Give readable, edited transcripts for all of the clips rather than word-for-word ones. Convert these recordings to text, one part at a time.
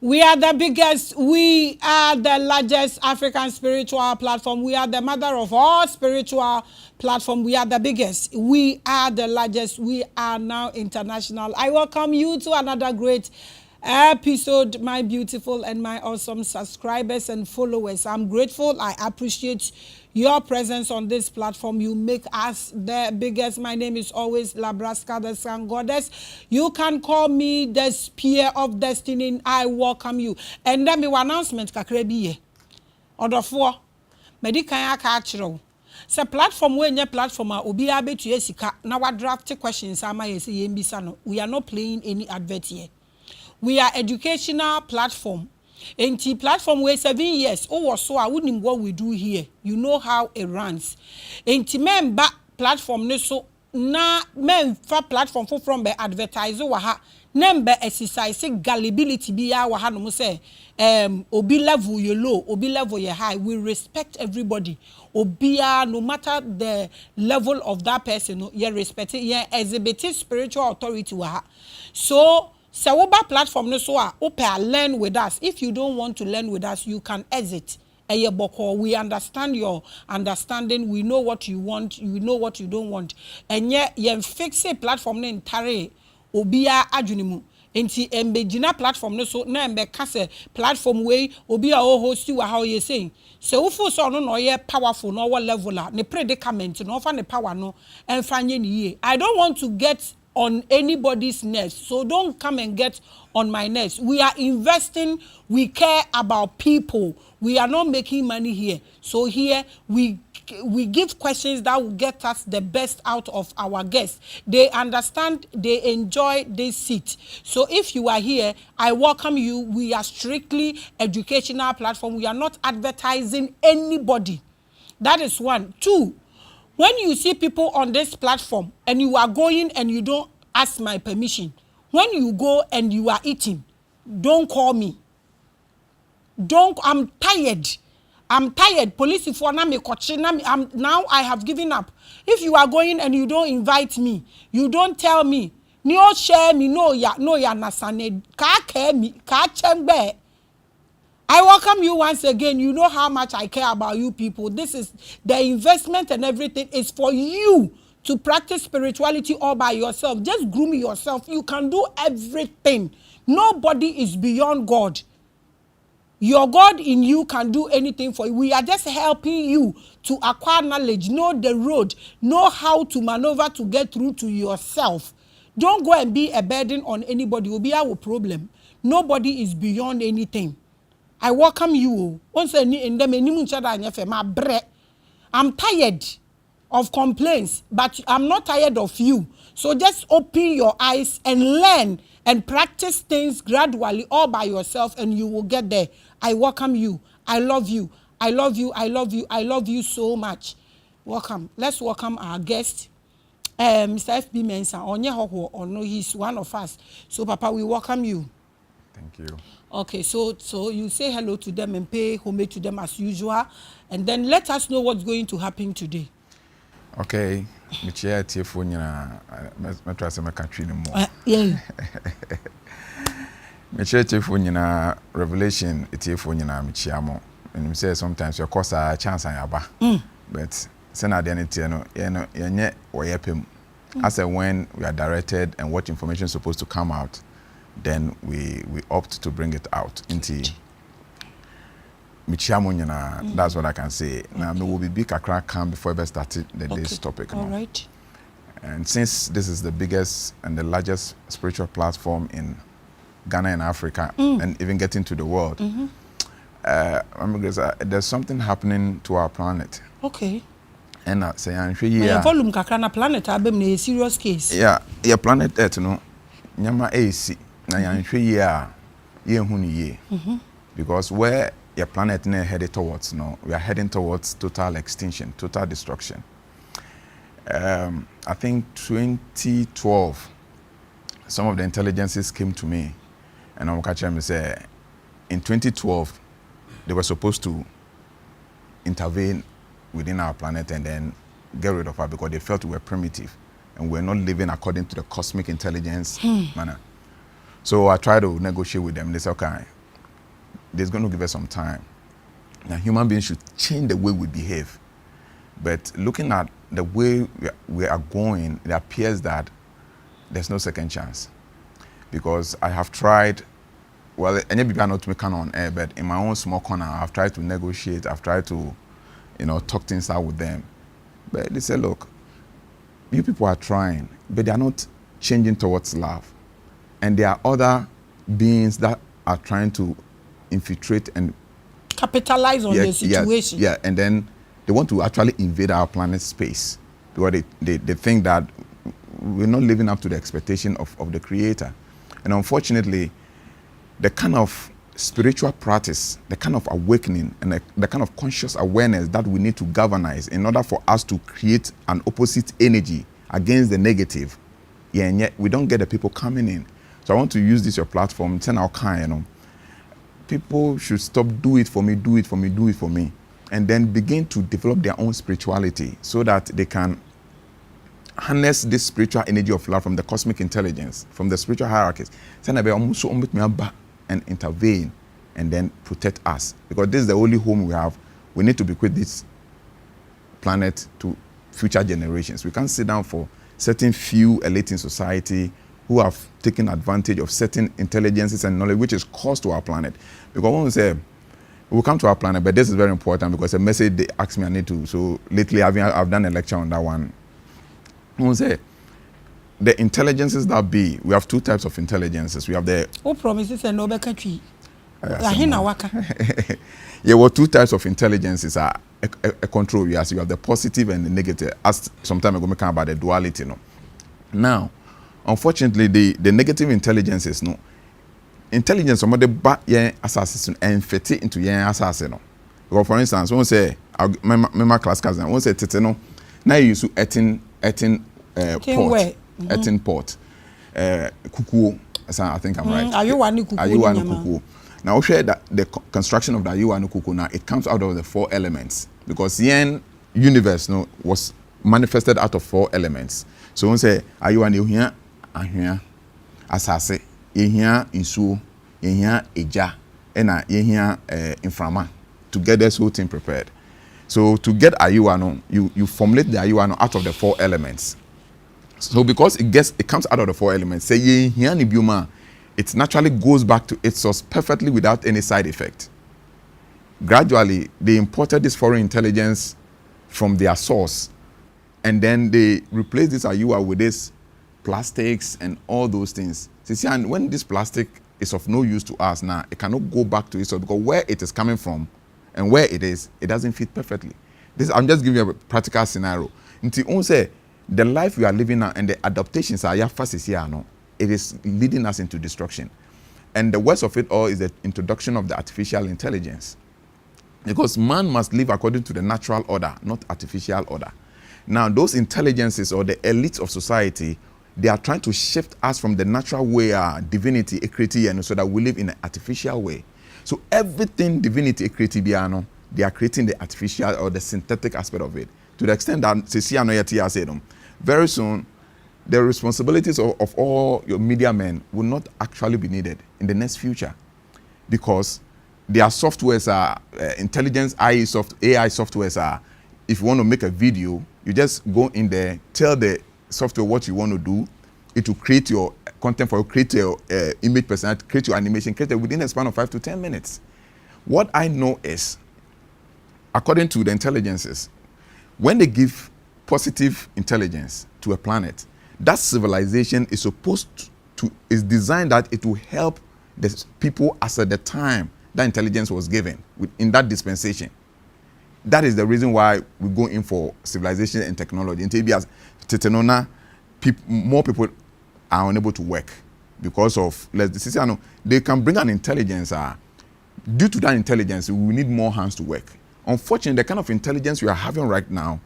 We are the biggest, we are the largest African spiritual platform. We are the mother of all spiritual platform. We are the biggest. We are the largest. We are now international. I welcome you to another great episode, my beautiful and my awesome subscribers and followers. I'm grateful. I appreciate your presence on this platform. You make us the biggest. My name is always Labraska, the Sun Goddess. You can call me the Spear of Destiny. I welcome you. And then me announcement kakrebiye. Order 4. Medical catcher. So platform when your platform obi abetu esika na wa draft questions ama yesi yembisa no. We are not playing any advert here. We are educational platform. Enti platform we 7 years. Oh, so I wouldn't what we do here. You know how it runs. Enti member platform ne so na member platform for from be advertise wa ha. Nembe exercise gullibility be ya wa ha no say obi level you low, obi level you high. We respect everybody. Obia no matter the level of that person, you respect it, you exhibit spiritual authority wa ha. So Sawoba platform no so learn with us. If you don't want to learn with us, you can exit. We understand your understanding. We know what you want. You know what you don't want. And yet, you fix a platform in Tare Obia Ajunimu. Enti embejina platform no so na embe kase platform way obia o host you how you saying. So ufu so no ye powerful no level ne predicament no fa ne power no enfanye ni ye. I don't want to get on anybody's nest, so don't come and get on my nest. We are investing, we care about people. We are not making money here. So here we give questions that will get us the best out of our guests. They understand, they enjoy, they sit. So if you are here, I welcome you. We are strictly educational platform. We are not advertising anybody. That is 1. 2, when you see people on this platform and you are going and you don't ask my permission, when you go and you are eating, don't call me. I'm tired. I'm tired. Police for now now I have given up. If you are going and you don't invite me, you don't tell me, no share me, no ya nasane, ka care me, ka chembe. I welcome you once again. You know how much I care about you people. This is the investment and everything is for you to practice spirituality all by yourself. Just groom yourself. You can do everything. Nobody is beyond God. Your God in you can do anything for you. We are just helping you to acquire knowledge, know the road, know how to maneuver to get through to yourself. Don't go and be a burden on anybody. It will be our problem. Nobody is beyond anything. I welcome you. I'm tired of complaints, but I'm not tired of you. So just open your eyes and learn and practice things gradually all by yourself and you will get there. I welcome you. I love you. I love you. I love you. I love you so much. Welcome. Let's welcome our guest, Mr. FB Mensah. Or no, he's one of us. So Papa, we welcome you. Thank you. Okay, so you say hello to them and pay homage to them as usual, and then let us know what's going to happen today. Okay, me chair tiefo nyina me try say me ka twi ni mo. Yeah. Me chair tiefo nyina revelation tiefo nyina me chia mo. And me say sometimes your course a chance an yaba. But say na dey tie no yenye wo yepem. As when we are directed and what information is supposed to come out, then we opt to bring it out into Michiamunyana. That's what I can say. Now we will be big kakra come before we started this topic. All right. And since this is the biggest and the largest spiritual platform in Ghana and Africa, and even getting to the world, there's something happening to our planet. Okay. And say volume kakra na planet abem na serious case. Yeah, planet Earth no nyama AC. Because where your planet is headed towards, we are heading towards total extinction, total destruction. I think 2012, some of the intelligences came to me, and I'm catching me say, in 2012, they were supposed to intervene within our planet and then get rid of her because they felt we were primitive and we're not living according to the cosmic intelligence manner. So I tried to negotiate with them. They said, okay, there's going to give us some time. Now, human beings should change the way we behave. But looking at the way we are going, it appears that there's no second chance. Because I have tried, well, any people are not to make on air, but in my own small corner, I've tried to negotiate, I've tried to, talk things out with them. But they say, look, you people are trying, but they are not changing towards love. And there are other beings that are trying to infiltrate and capitalize on the situation. Yeah, and then they want to actually invade our planet's space because they think that we're not living up to the expectation of the Creator. And unfortunately, the kind of spiritual practice, the kind of awakening, and the kind of conscious awareness that we need to galvanize in order for us to create an opposite energy against the negative, and yet we don't get the people coming in. So I want to use this your platform, send our kind, people should stop do it for me, and then begin to develop their own spirituality so that they can harness this spiritual energy of love from the cosmic intelligence, from the spiritual hierarchies, and intervene and then protect us. Because this is the only home we have. We need to bequeath this planet to future generations. We can't sit down for certain few elite in society who have taken advantage of certain intelligences and knowledge which is cost to our planet. Because when we say, we'll come to our planet, but this is very important because a message they asked me I need to. So lately I've done a lecture on that one. When we say, the intelligences that be, we have two types of intelligences. We have the... Who promises a noble country? Yeah, well, two types of intelligences are a control. Yes, you have the positive and the negative. As some time ago, we talked about the duality. Now, unfortunately, the negative intelligences, intelligence, somebody back your assassin and fit it into your assassin. Well, for instance, when we say, my class cousin, when we say, Teteno, now you use 18 port. 18 port. Kuku, I think I'm right. Are you one kuku? Now, we share that the construction of the Ayuanu Kuku now, it comes out of the 4 elements. Because the universe was manifested out of 4 elements. So we say, Ayuanu here, here, asase, here, insu, here, eja, and here, inframa, to get this whole thing prepared. So to get Ayuanu, you formulate the Ayuanu out of the 4 elements. So because it comes out of the 4 elements, say here ni bioma, it naturally goes back to its source perfectly without any side effect. Gradually, they imported this foreign intelligence from their source, and then they replaced this Ayua with this plastics and all those things. See, and when this plastic is of no use to us now, it cannot go back to its source because where it is coming from and where it is, it doesn't fit perfectly. I'm just giving you a practical scenario. Until on say the life we are living now and the adaptations are it is leading us into destruction. And the worst of it all is the introduction of the artificial intelligence. Because man must live according to the natural order, not artificial order. Now, those intelligences or the elites of society, they are trying to shift us from the natural way, divinity, equity, and so that we live in an artificial way. So everything divinity, equity, they are creating the artificial or the synthetic aspect of it. To the extent that, very soon, the responsibilities of all your media men will not actually be needed in the next future. Because their softwares are intelligence, AI softwares are, if you want to make a video, you just go in there, tell the software what you want to do. It will create your content for you, create your image personality, create your animation, create it within a span of 5 to 10 minutes. What I know is, according to the intelligences, when they give positive intelligence to a planet, that civilization is is designed that it will help the people as at the time that intelligence was given in that dispensation. That is the reason why we go in for civilization and technology. Until more people are unable to work because of they can bring an intelligence. Due to that intelligence, we need more hands to work. Unfortunately, the kind of intelligence we are having right now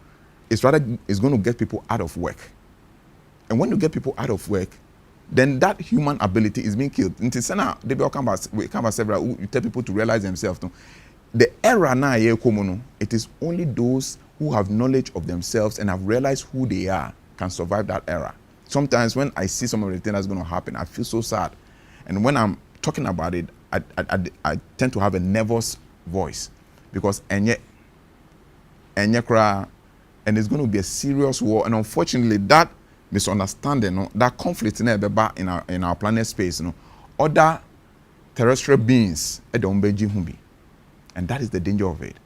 is going to get people out of work. And when you get people out of work, then that human ability is being killed. Until they come about several, you tell people to realize themselves. The era now, it is only those who have knowledge of themselves and have realized who they are can survive that era. Sometimes when I see some of the things that's going to happen, I feel so sad. And when I'm talking about it, I tend to have a nervous voice because and it's going to be a serious war. And unfortunately, that misunderstanding, that conflict in our planet space, other terrestrial beings, and that is the danger of it.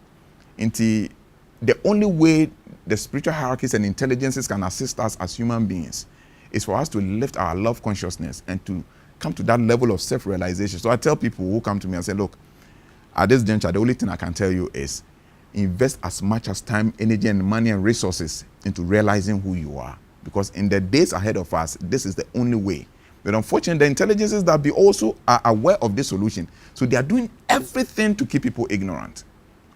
The only way the spiritual hierarchies and intelligences can assist us as human beings is for us to lift our love consciousness and to come to that level of self-realization. So I tell people who come to me and say, look, at this juncture, the only thing I can tell you is invest as much as time, energy, and money and resources into realizing who you are. Because in the days ahead of us, this is the only way. But unfortunately, the intelligences that be also are aware of this solution. So they are doing everything to keep people ignorant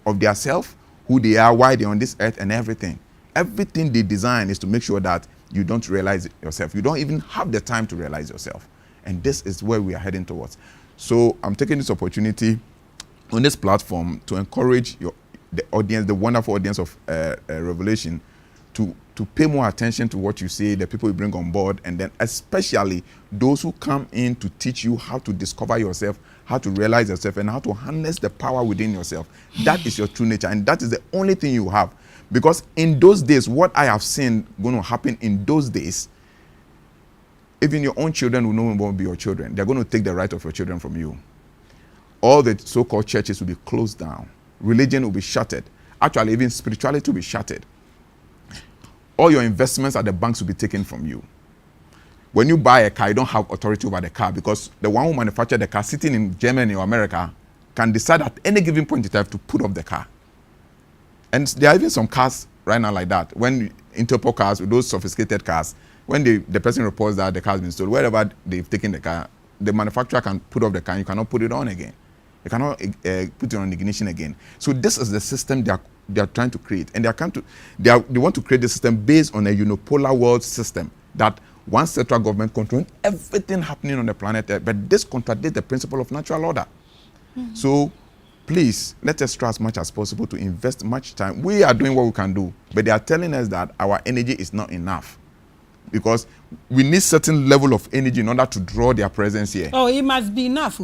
of their self, who they are, why they're on this earth, and everything. Everything they design is to make sure that you don't realize yourself. You don't even have the time to realize yourself. And this is where we are heading towards. So I'm taking this opportunity on this platform to encourage the audience, the wonderful audience of Revelation, to pay more attention to what you say, the people you bring on board, and then especially those who come in to teach you how to discover yourself, how to realize yourself, and how to harness the power within yourself. That is your true nature, and that is the only thing you have. Because in those days, what I have seen going to happen in those days, even your own children will no longer be your children. They're going to take the right of your children from you. All the so-called churches will be closed down. Religion will be shuttered. Actually, even spirituality will be shuttered. All your investments at the banks will be taken from you. When you buy a car, you don't have authority over the car because the one who manufactured the car sitting in Germany or America can decide at any given point in time to put off the car. And there are even some cars right now like that. When Interpol cars, those sophisticated cars, when the person reports that the car has been stolen, wherever they've taken the car, the manufacturer can put off the car, you cannot put it on again. You cannot put it on ignition again. So this is the system they are trying to create. And they want to create the system based on a unipolar world system that one central government controlling everything happening on the planet Earth. But this contradicts the principle of natural order. Mm-hmm. So please, let us try as much as possible to invest much time. We are doing what we can do, but they are telling us that our energy is not enough because we need certain level of energy in order to draw their presence here. Oh, it must be enough.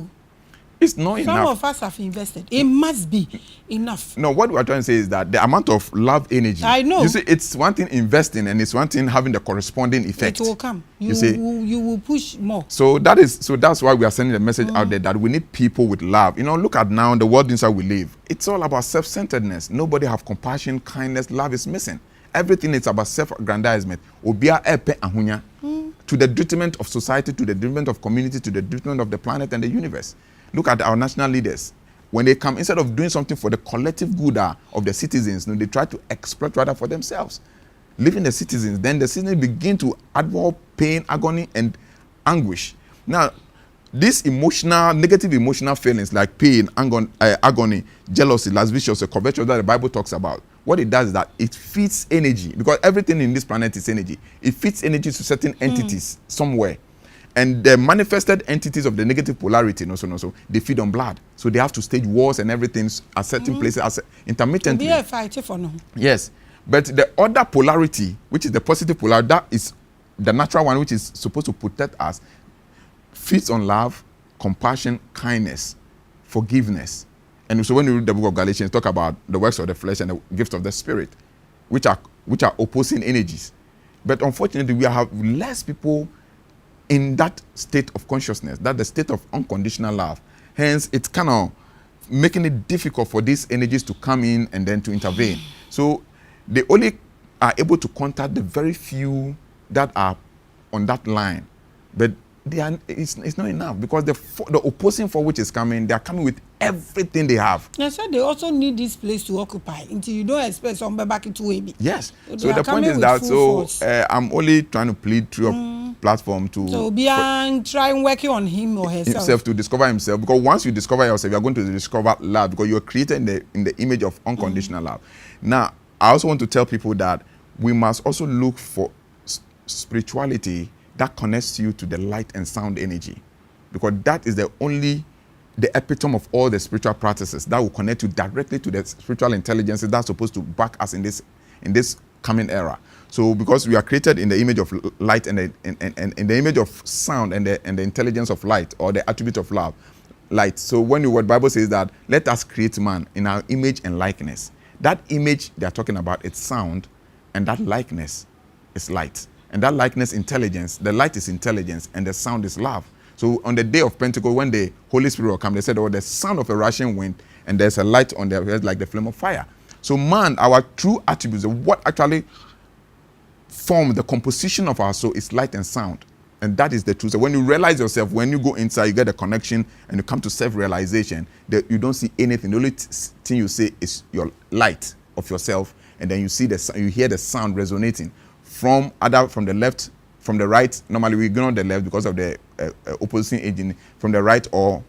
It's not enough. Some of us have invested. It must be enough. No, what we are trying to say is that the amount of love energy. I know. You see, it's one thing investing and it's one thing having the corresponding effect. It will come. You will push more. So that's why we are sending the message out there that we need people with love. Look at now the world inside we live. It's all about self-centeredness. Nobody have compassion, kindness, love is missing. Everything is about self-aggrandizement. Obia epe ahunya. To the detriment of society, to the detriment of community, to the detriment of the planet and the universe. Look at our national leaders. When they come, instead of doing something for the collective good of the citizens, they try to exploit rather for themselves. Leaving the citizens, then the citizens begin to absorb pain, agony, and anguish. Now, these negative emotional feelings like pain, agony, jealousy, lasciviousness, covetous that the Bible talks about, what it does is that it feeds energy, because everything in this planet is energy. It feeds energy to certain entities somewhere. And the manifested entities of the negative polarity, they feed on blood. So they have to stage wars and everything at certain places intermittently. Be a fighter for no. Yes. But the other polarity, which is the positive polarity, that is the natural one, which is supposed to protect us, feeds on love, compassion, kindness, forgiveness. And so when you read the book of Galatians, talk about the works of the flesh and the gifts of the spirit, which are opposing energies. But unfortunately, we have less people in that state of consciousness, that the state of unconditional love. Hence, it's kind of making it difficult for these energies to come in and then to intervene. So they only are able to contact the very few that are on that line. But it's not enough, because the opposing for which is coming, they are coming with everything they have. I said they also need this place to occupy until you don't expect somebody back into AB. Yes. So the point is that, I'm only trying to plead through a platform to... So try and working on him or herself. Himself to discover himself, because once you discover yourself, you're going to discover love, because you're created in the image of unconditional love. Now, I also want to tell people that we must also look for spirituality that connects you to the light and sound energy, because that is the epitome of all the spiritual practices that will connect you directly to the spiritual intelligences that's supposed to back us in this coming era. So because we are created in the image of light and in the image of sound and the intelligence of light, or the attribute of love, light. So when what Bible says that let us create man in our image and likeness, that image they are talking about it's sound, and that likeness is light, and that likeness intelligence. The light is intelligence, and the sound is love. So on the day of Pentecost, when the Holy Spirit will come, they said, "Oh, the sound of a rushing wind, and there's a light on their heads like the flame of fire." So man, our true attributes, what actually form the composition of our soul is light and sound. And that is the truth. So when you realize yourself, when you go inside, you get a connection and you come to self-realization, that you don't see anything. The only thing you see is your light of yourself, and then you see you hear the sound resonating from the left, from the right. Normally we ignore the left because of the opposing agent, from the right or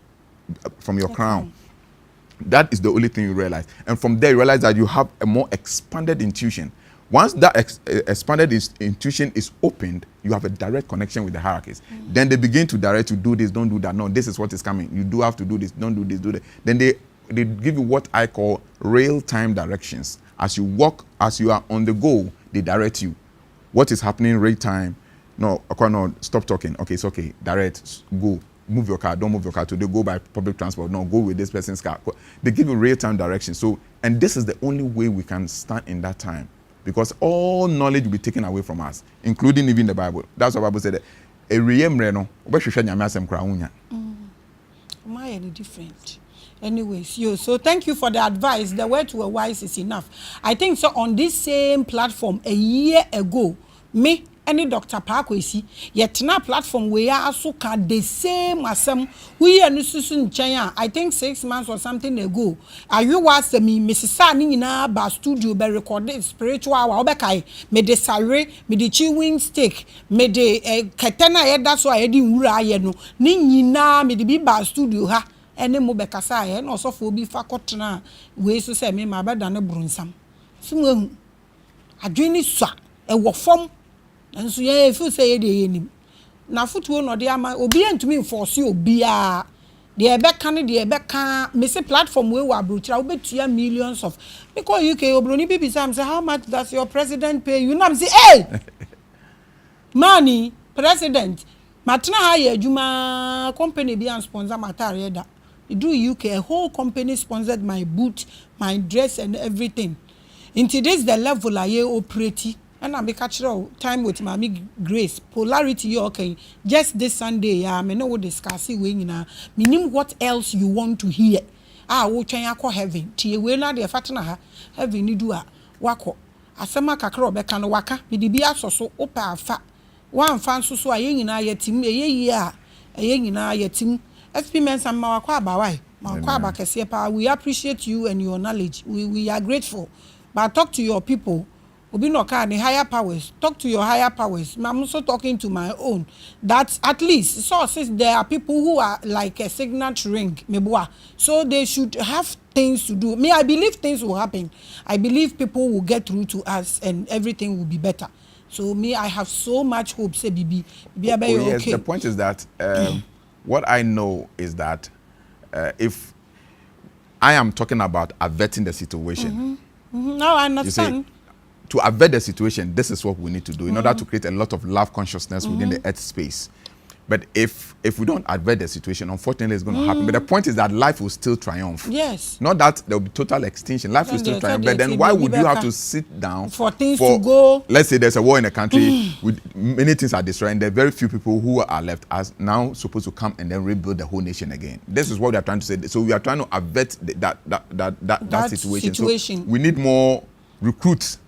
from your crown. That is the only thing you realize. And from there you realize that you have a more expanded intuition. Once that expanded intuition is opened, you have a direct connection with the hierarchies. Then they begin to direct you, do this, don't do that. No, this is what is coming. You do have to do this, don't do this, do that. Then they give you what I call real-time directions. As you walk, as you are on the go, they direct you. What is happening real-time? No, stop talking. Okay, it's okay. Direct, go. Move your car, don't move your car. Today, go by public transport. No, go with this person's car. They give you real-time directions. So, and this is the only way we can stand in that time. Because all knowledge will be taken away from us, including even the Bible. That's what the Bible said. Why any different? Anyways, so thank you for the advice. The word to a wise is enough. I think so on this same platform a year ago, me any Dr. Parkwesi, yet na platform we are also can the same as some we are in China. I think 6 months or something ago. Are you was me, Mrs. Sani in our studio be recorded spiritual obekai, me de sare, me de chewing stick, me de katana head that's why I didn't no ni na me de be bar studio ha. Ene mo bekasa ye no so for bi fa kotena we so say me ma beda ne brunsam. So adwini swa e wo fom. And so yeah, if you say the na footwo no de ama obi antumi force obi a de ebeka ne de ebeka me say platform we wa brochira obetua millions of because UK obroni bibi say how much does your president pay you know say hey money president matna ha ye adwuma company bi an sponsor matare da do UK a whole company sponsored my boot my dress and everything into this the level I operate. And I make time with Maame Grace. Polarity, okay. Just this Sunday, me know what discuss it. Meaning what else you want to hear? We try to heaven. Tie we na de fatna ha heaven ni do a wako. Asema kakra obeka no waka. Me di bia so opa afa. Wan fan so aye nyina yetim eye a eye nyina yetim. SP Mensah ma wako abawai. Ma wako abakese pa. We appreciate you and your knowledge. We are grateful. But talk to your people. Obi no can higher powers. Talk to your higher powers. I'm also talking to my own. That at least sources there are people who are like a signet ring, mebua. So they should have things to do. Me, I believe things will happen. I believe people will get through to us and everything will be better. So me, I have so much hope. Say, Bibi, yes, okay. The point is that what I know is that if I am talking about averting the situation. Now I understand. To avert the situation, this is what we need to do in order to create a lot of love consciousness within the earth space. But if we don't avert the situation, unfortunately, it's going to happen. But the point is that life will still triumph. Yes. Not that there will be total extinction. Life will still triumph. But then why would you have to sit down for things to go? Let's say there's a war in a country, with many things are destroyed, and there are very few people who are left as now supposed to come and then rebuild the whole nation again. This is what we are trying to say. So we are trying to avert that situation. So we need more recruits.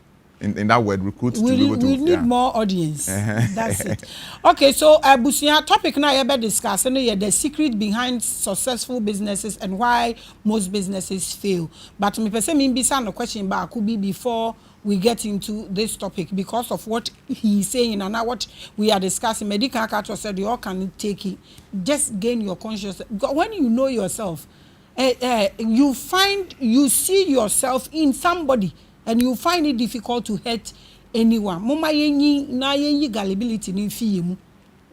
In that word, recruit to be able to. We need more audience. That's it. Okay, so Busia topic now you better discuss the secret behind successful businesses and why most businesses fail. But me person me be no question back could be before we get into this topic because of what he's saying and now what we are discussing. Medical Carter said you all can take it. Just gain your consciousness. When you know yourself, you see yourself in somebody. And you find it difficult to hurt anyone. Mama yenyi na yenyi gullibility ni fi mu.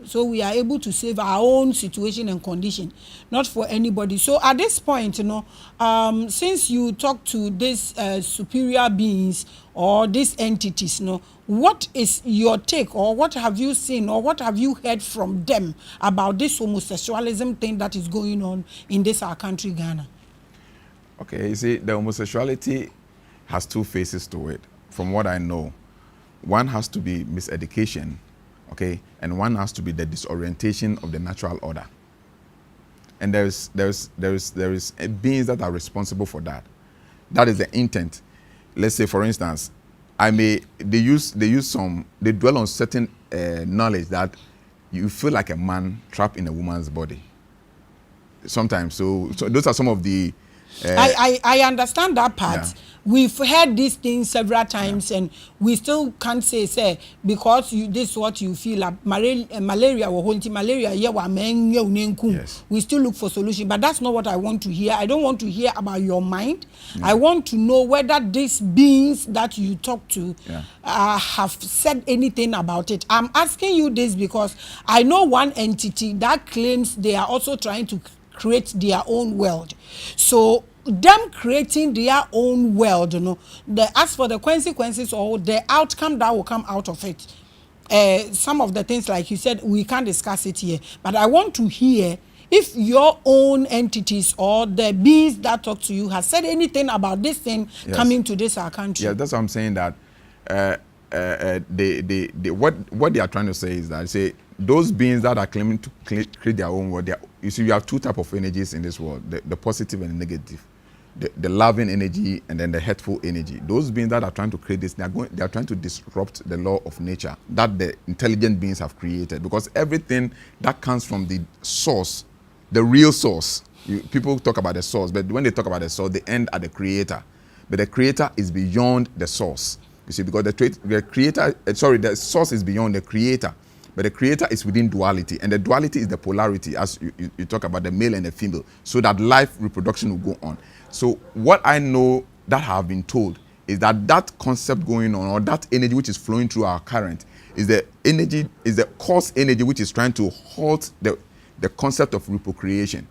So we are able to save our own situation and condition, not for anybody. So at this point, since you talk to these superior beings or these entities, what is your take, or what have you seen, or what have you heard from them about this homosexualism thing that is going on in this our country, Ghana? Okay, you see, the homosexuality has two faces to it, from what I know. One has to be miseducation, okay, and one has to be the disorientation of the natural order. And there is beings that are responsible for that. That is the intent. Let's say, for instance, they dwell on certain knowledge that you feel like a man trapped in a woman's body. Sometimes, so those are some of the. I understand that part. Yeah. We've heard these things several times, and we still can't say because this is what you feel like malaria or malaria. Yes. We still look for solution, but that's not what I want to hear. I don't want to hear about your mind. I want to know whether these beings that you talk to have said anything about it. I'm asking you this because I know one entity that claims they are also trying to create their own world. So them creating their own world, as for the consequences or the outcome that will come out of it, some of the things, like you said, we can't discuss it here, but I want to hear if your own entities or the beings that talk to you has said anything about this thing coming to this our country. Yeah, that's what I'm saying, that what they are trying to say is that, say, those beings that are claiming to create their own world, you see, you have two types of energies in this world, the positive and the negative. The loving energy and then the hateful energy. Those beings that are trying to create this, they are trying to disrupt the law of nature that the intelligent beings have created, because everything that comes from the source, the real source, people talk about the source, but when they talk about the source, they end at the creator. But the creator is beyond the source. You see, because the source is beyond the creator. But the creator is within duality, and the duality is the polarity, as you talk about the male and the female, so that life reproduction will go on. So what I know that I have been told is that concept going on, or that energy which is flowing through our current, is the cause energy which is trying to halt the concept of reprocreation,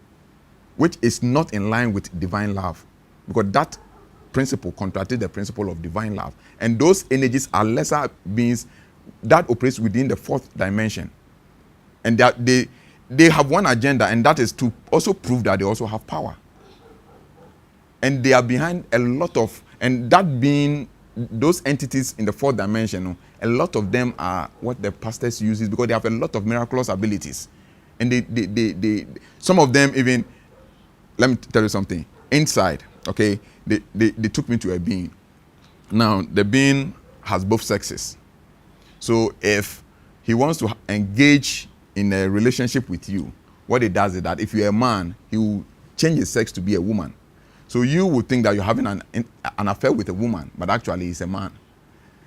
which is not in line with divine love, because that principle contradicts the principle of divine love. And those energies are lesser beings that operates within the fourth dimension, and that they have one agenda, and that is to also prove that they also have power, and they are behind a lot of, and that being those entities in the fourth dimension, a lot of them are what the pastors use, because they have a lot of miraculous abilities, and they some of them even, let me tell you something, inside, okay, they took me to a being. Now the being has both sexes. So if he wants to engage in a relationship with you, what he does is that if you're a man, he will change his sex to be a woman. So you would think that you're having an affair with a woman, but actually he's a man.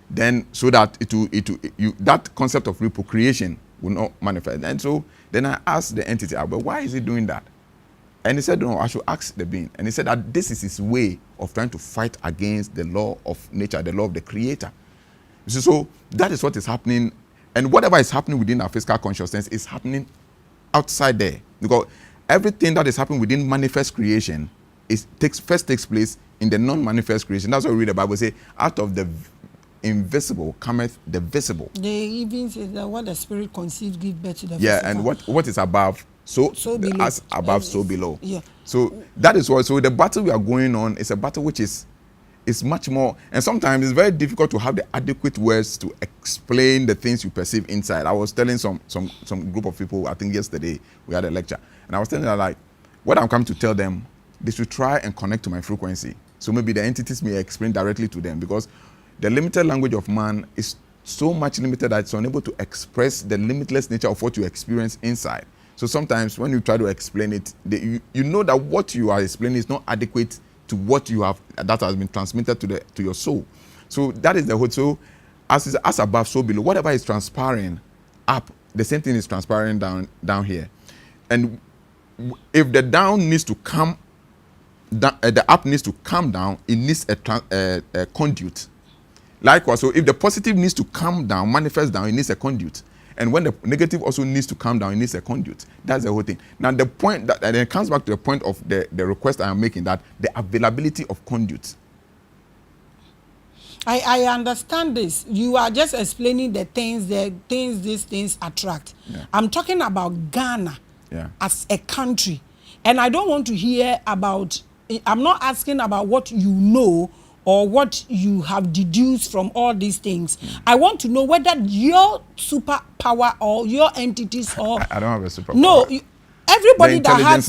Then, so that that concept of reprocreation will not manifest. And so then I asked the entity, but why is he doing that? And he said, no, I should ask the being. And he said that this is his way of trying to fight against the law of nature, the law of the creator. So that is what is happening, and whatever is happening within our physical consciousness is happening outside there, because everything that is happening within manifest creation takes place in the non-manifest creation. That's what we read the Bible say, out of the invisible cometh the visible. They even say that what the spirit conceives give birth to the physical. And what is above, so below. As above, so below. Yeah. So that is what. So the battle we are going on is a battle which is much more, and sometimes it's very difficult to have the adequate words to explain the things you perceive inside. I was telling some group of people, I think yesterday we had a lecture, and I was telling them, like, what I'm coming to tell them, they should try and connect to my frequency. So maybe the entities may explain directly to them, because the limited language of man is so much limited that it's unable to express the limitless nature of what you experience inside. So sometimes when you try to explain it, you know that what you are explaining is not adequate to what you have, that has been transmitted to your soul. So that is the whole. So as above, so below. Whatever is transpiring up, the same thing is transpiring down here. And if the down needs to come, the up needs to come down, it needs a conduit. Likewise, so if the positive needs to come down, manifest down, it needs a conduit. And when the negative also needs to come down, it needs a conduit. That's the whole thing. Now the point that, and it comes back to the point of the request I am making, that the availability of conduits. I understand this. You are just explaining the things these things attract. Yeah. I'm talking about Ghana as a country. And I don't want to hear about, I'm not asking about what you know or what you have deduced from all these things. I want to know whether your superpower or your entities or... I don't have a superpower. No, everybody that has,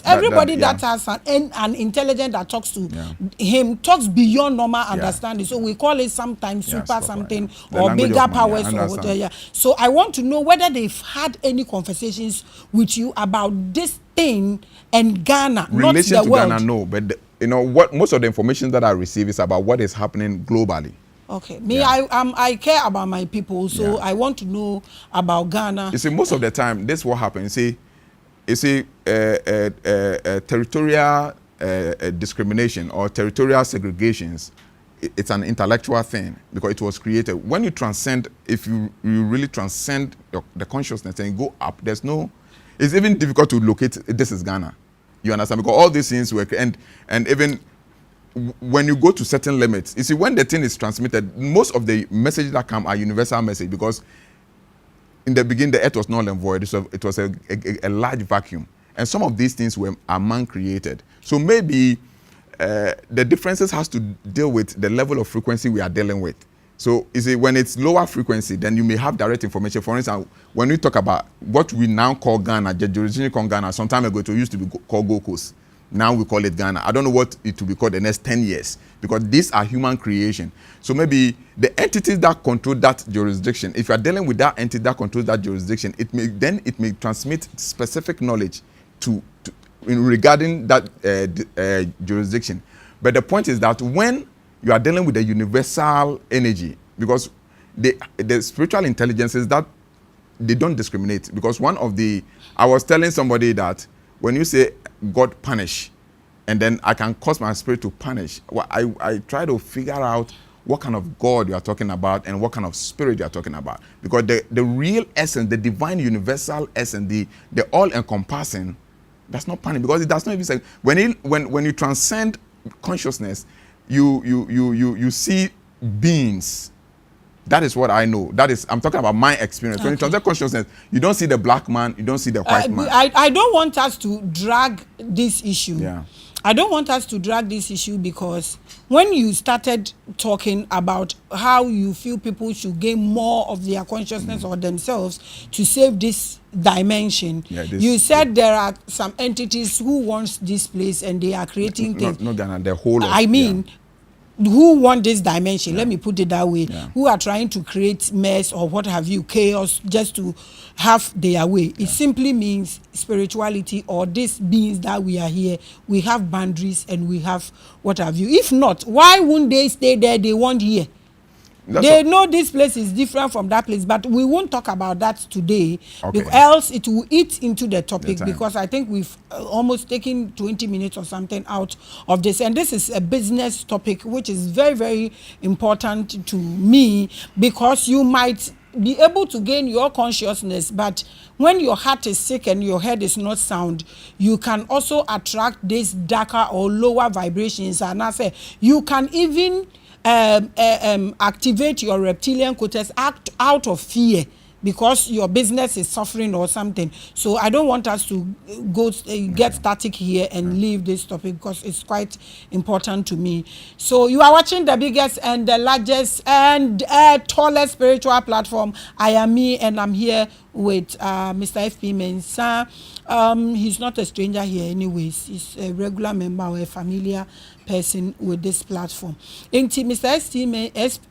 everybody that has an intelligence that talks to him talks beyond normal understanding. So we call it sometimes super something or bigger powers or whatever. So I want to know whether they've had any conversations with you about this thing and Ghana, relation not the to world. Ghana, no, but you know what? Most of the information that I receive is about what is happening globally. Okay, me, I care about my people, so I want to know about Ghana. You see, most of the time, this is what happens. You see, territorial discrimination or territorial segregations, it's an intellectual thing because it was created. When you transcend, if you really transcend the consciousness and go up, there's no, it's even difficult to locate, this is Ghana. You understand? Because all these things were, and even when you go to certain limits, you see, when the thing is transmitted, most of the messages that come are universal message, because in the beginning, the earth was null and void. It was a large vacuum. And some of these things are man-created. So maybe the differences has to deal with the level of frequency we are dealing with. So you see, when it's lower frequency, then you may have direct information. For instance, when we talk about what we now call Ghana, the jurisdiction called Ghana, some time ago it used to be called Gold Coast. Now we call it Ghana. I don't know what it will be called the next 10 years because these are human creation. So maybe the entities that control that jurisdiction, if you are dealing with that entity that controls that jurisdiction, it may transmit specific knowledge regarding that jurisdiction. But the point is that when you are dealing with the universal energy, because the spiritual intelligences that they don't discriminate. Because I was telling somebody that when you say God punish, and then I can cause my spirit to punish, well, I try to figure out what kind of God you are talking about and what kind of spirit you are talking about. Because the real essence, the divine universal essence, the all-encompassing, that's not punish, because it does not even say, when you transcend consciousness, you see beings. That is what I know. I'm talking about my experience. When you transcend consciousness, you don't see the black man, you don't see the white man. I don't want us to drag this issue. Yeah. I don't want us to drag this issue because when you started talking about how you feel people should gain more of their consciousness or themselves to save this dimension, you said there are some entities who want this place and they are creating things. Not Ghana, the whole of, who want this dimension, let me put it that way, who are trying to create mess or what have you, chaos, just to have their way. It simply means spirituality or these beings that we are here, we have boundaries and we have what have you. If not, why wouldn't they stay there? They want here. They know this place is different from that place, but we won't talk about that today, else it will eat into the topic, because I think we've almost taken 20 minutes or something out of this. And this is a business topic, which is very, very important to me, because you might be able to gain your consciousness, but when your heart is sick and your head is not sound, you can also attract these darker or lower vibrations. And I say you can even activate your reptilian cortex out of fear because your business is suffering or something. So I don't want us to go get static here and leave this topic because it's quite important to me. So you are watching the biggest and the largest and tallest spiritual platform. I am me, and I'm here with Mr. F.P. Mensah. He's not a stranger here anyways. He's a regular member or a familiar person with this platform. Mr.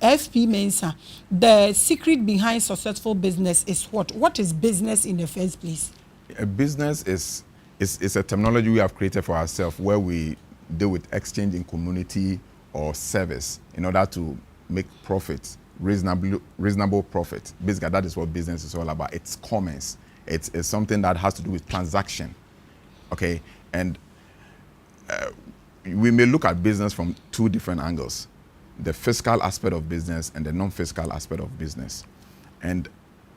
F.P. Mensah, the secret behind successful business is what? What is business in the first place? A business is a terminology we have created for ourselves where we deal with exchange in community or service in order to make profits, reasonable profit. Basically, that is what business is all about. It's commerce. It's something that has to do with transaction. Okay, and we may look at business from two different angles: the fiscal aspect of business and the non-fiscal aspect of business. And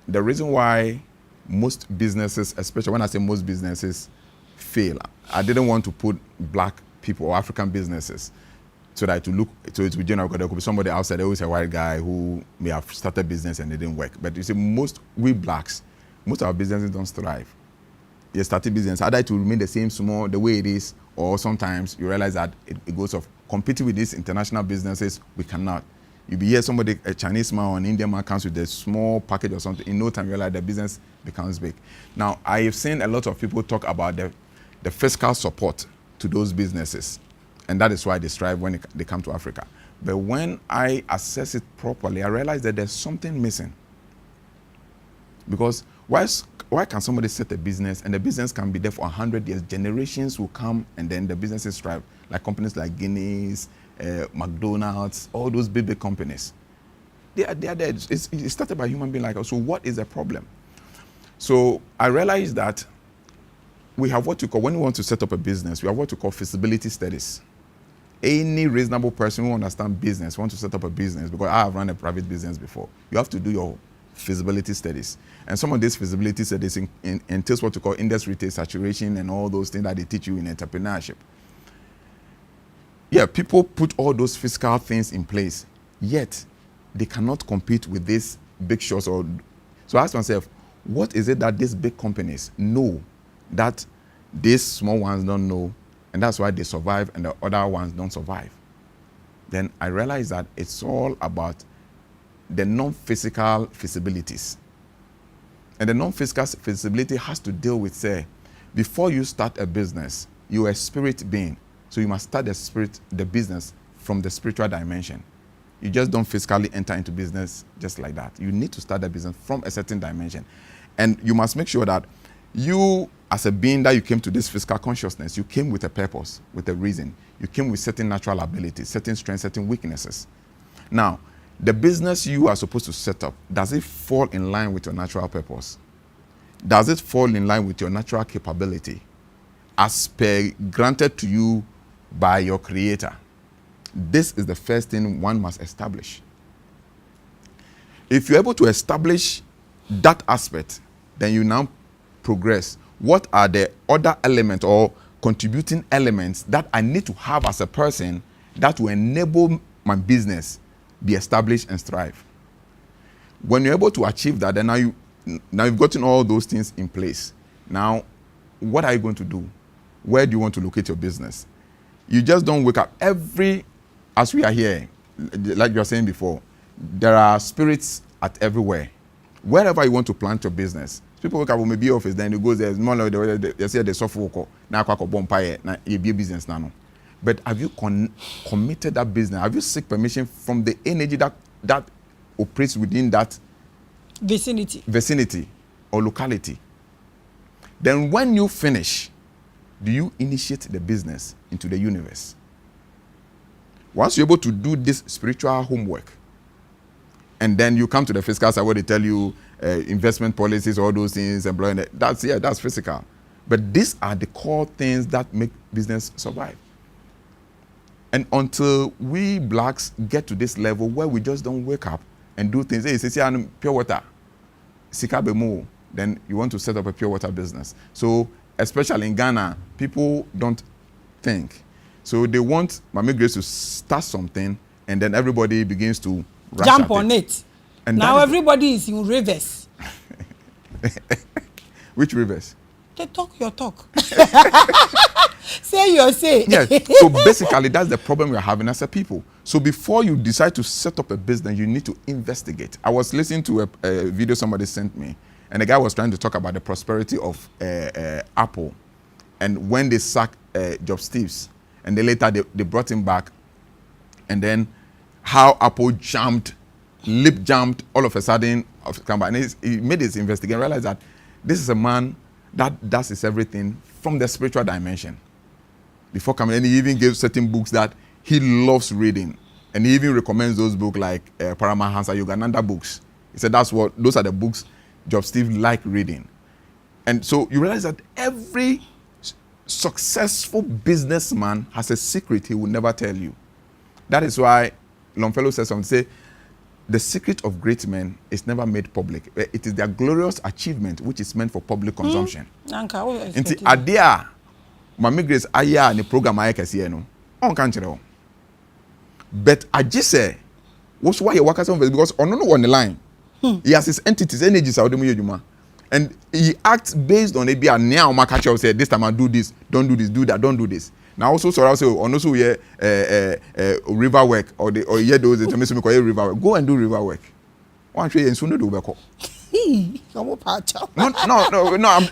the reason why most businesses, especially when I say most businesses, fail, I didn't want to put black people or African businesses so that to look, so it would be general, because there could be somebody outside, always a white guy who may have started business and it didn't work. But you see, we blacks, most of our businesses don't thrive. You started business, either to remain the same small, the way it is, or sometimes you realize that it goes off. Competing with these international businesses, we cannot. You be here, somebody, a Chinese man or an Indian man comes with a small package or something, in no time you realize the business becomes big. Now, I have seen a lot of people talk about the fiscal support to those businesses, and that is why they strive when they come to Africa. But when I assess it properly, I realize that there's something missing. Because why can somebody set a business and the business can be there for 100 years, generations will come and then the businesses thrive, like companies like Guinness, McDonald's, all those big companies. They are there. It started by human being like us. So what is the problem? So I realized that we have what you call, when we want to set up a business, we have what you call feasibility studies. Any reasonable person who understands business wants to set up a business, because I have run a private business before. You have to do your feasibility studies. And some of these feasibility studies entails what you call industry retail saturation and all those things that they teach you in entrepreneurship. Yeah, people put all those fiscal things in place, yet they cannot compete with these big shots. So I ask myself, what is it that these big companies know that these small ones don't know, and that's why they survive and the other ones don't survive? Then I realized that it's all about the non-physical feasibilities. And the non-physical feasibility has to deal with, say, before you start a business, you're a spirit being. So you must start the business from the spiritual dimension. You just don't physically enter into business just like that. You need to start the business from a certain dimension. And you must make sure that you, as a being that you came to this physical consciousness, you came with a purpose, with a reason. You came with certain natural abilities, certain strengths, certain weaknesses. Now, the business you are supposed to set up, does it fall in line with your natural purpose? Does it fall in line with your natural capability as per granted to you by your creator? This is the first thing one must establish. If you're able to establish that aspect, then you now progress. What are the other elements or contributing elements that I need to have as a person that will enable my business be established and thrive? When you're able to achieve that, then now you've gotten all those things in place. Now, what are you going to do? Where do you want to locate your business? You just don't wake up as we are here, like you were saying before, there are spirits at everywhere. Wherever you want to plant your business, people wake up with maybe office, then you go there, they say the software, now you be business now. But have you committed that business? Have you seek permission from the energy that operates within that vicinity or locality? Then when you finish, do you initiate the business into the universe? Once you're able to do this spiritual homework, and then you come to the physical side where they tell you investment policies, all those things, employment, that's physical. But these are the core things that make business survive. And until we blacks get to this level where we just don't wake up and do things, hey, pure water, then you want to set up a pure water business. So especially in Ghana, people don't think. So they want Maame Grace to start something, and then everybody begins to jump on it. And now everybody is in reverse. Which reverse? They talk your talk. Say your say. Yes. So basically, that's the problem we're having as a people. So before you decide to set up a business, you need to investigate. I was listening to a video somebody sent me, and the guy was trying to talk about the prosperity of Apple, and when they sacked Job Steves, and then later they brought him back, and then how Apple lip jumped all of a sudden, and he made his investigation, realized that this is a man that does his everything from the spiritual dimension. Before coming, and he even gave certain books that he loves reading, and he even recommends those books like Paramahansa Yogananda books. He said those are the books Job Steve liked reading. And so you realize that every successful businessman has a secret he will never tell you. That is why Longfellow says something, say, the secret of great men is never made public. It is their glorious achievement which is meant for public consumption. Inti adia Maame Grace aya ne program aya kese no. On kan kire. But agise was why you work as because on no on the line. He has his entities, energies out the and he acts based on it. Be a now my catcher say this time I do this, don't do this, do that, don't do this. Now also so also on also river work or those river work. Go and do river work. One trade and soon do back. No,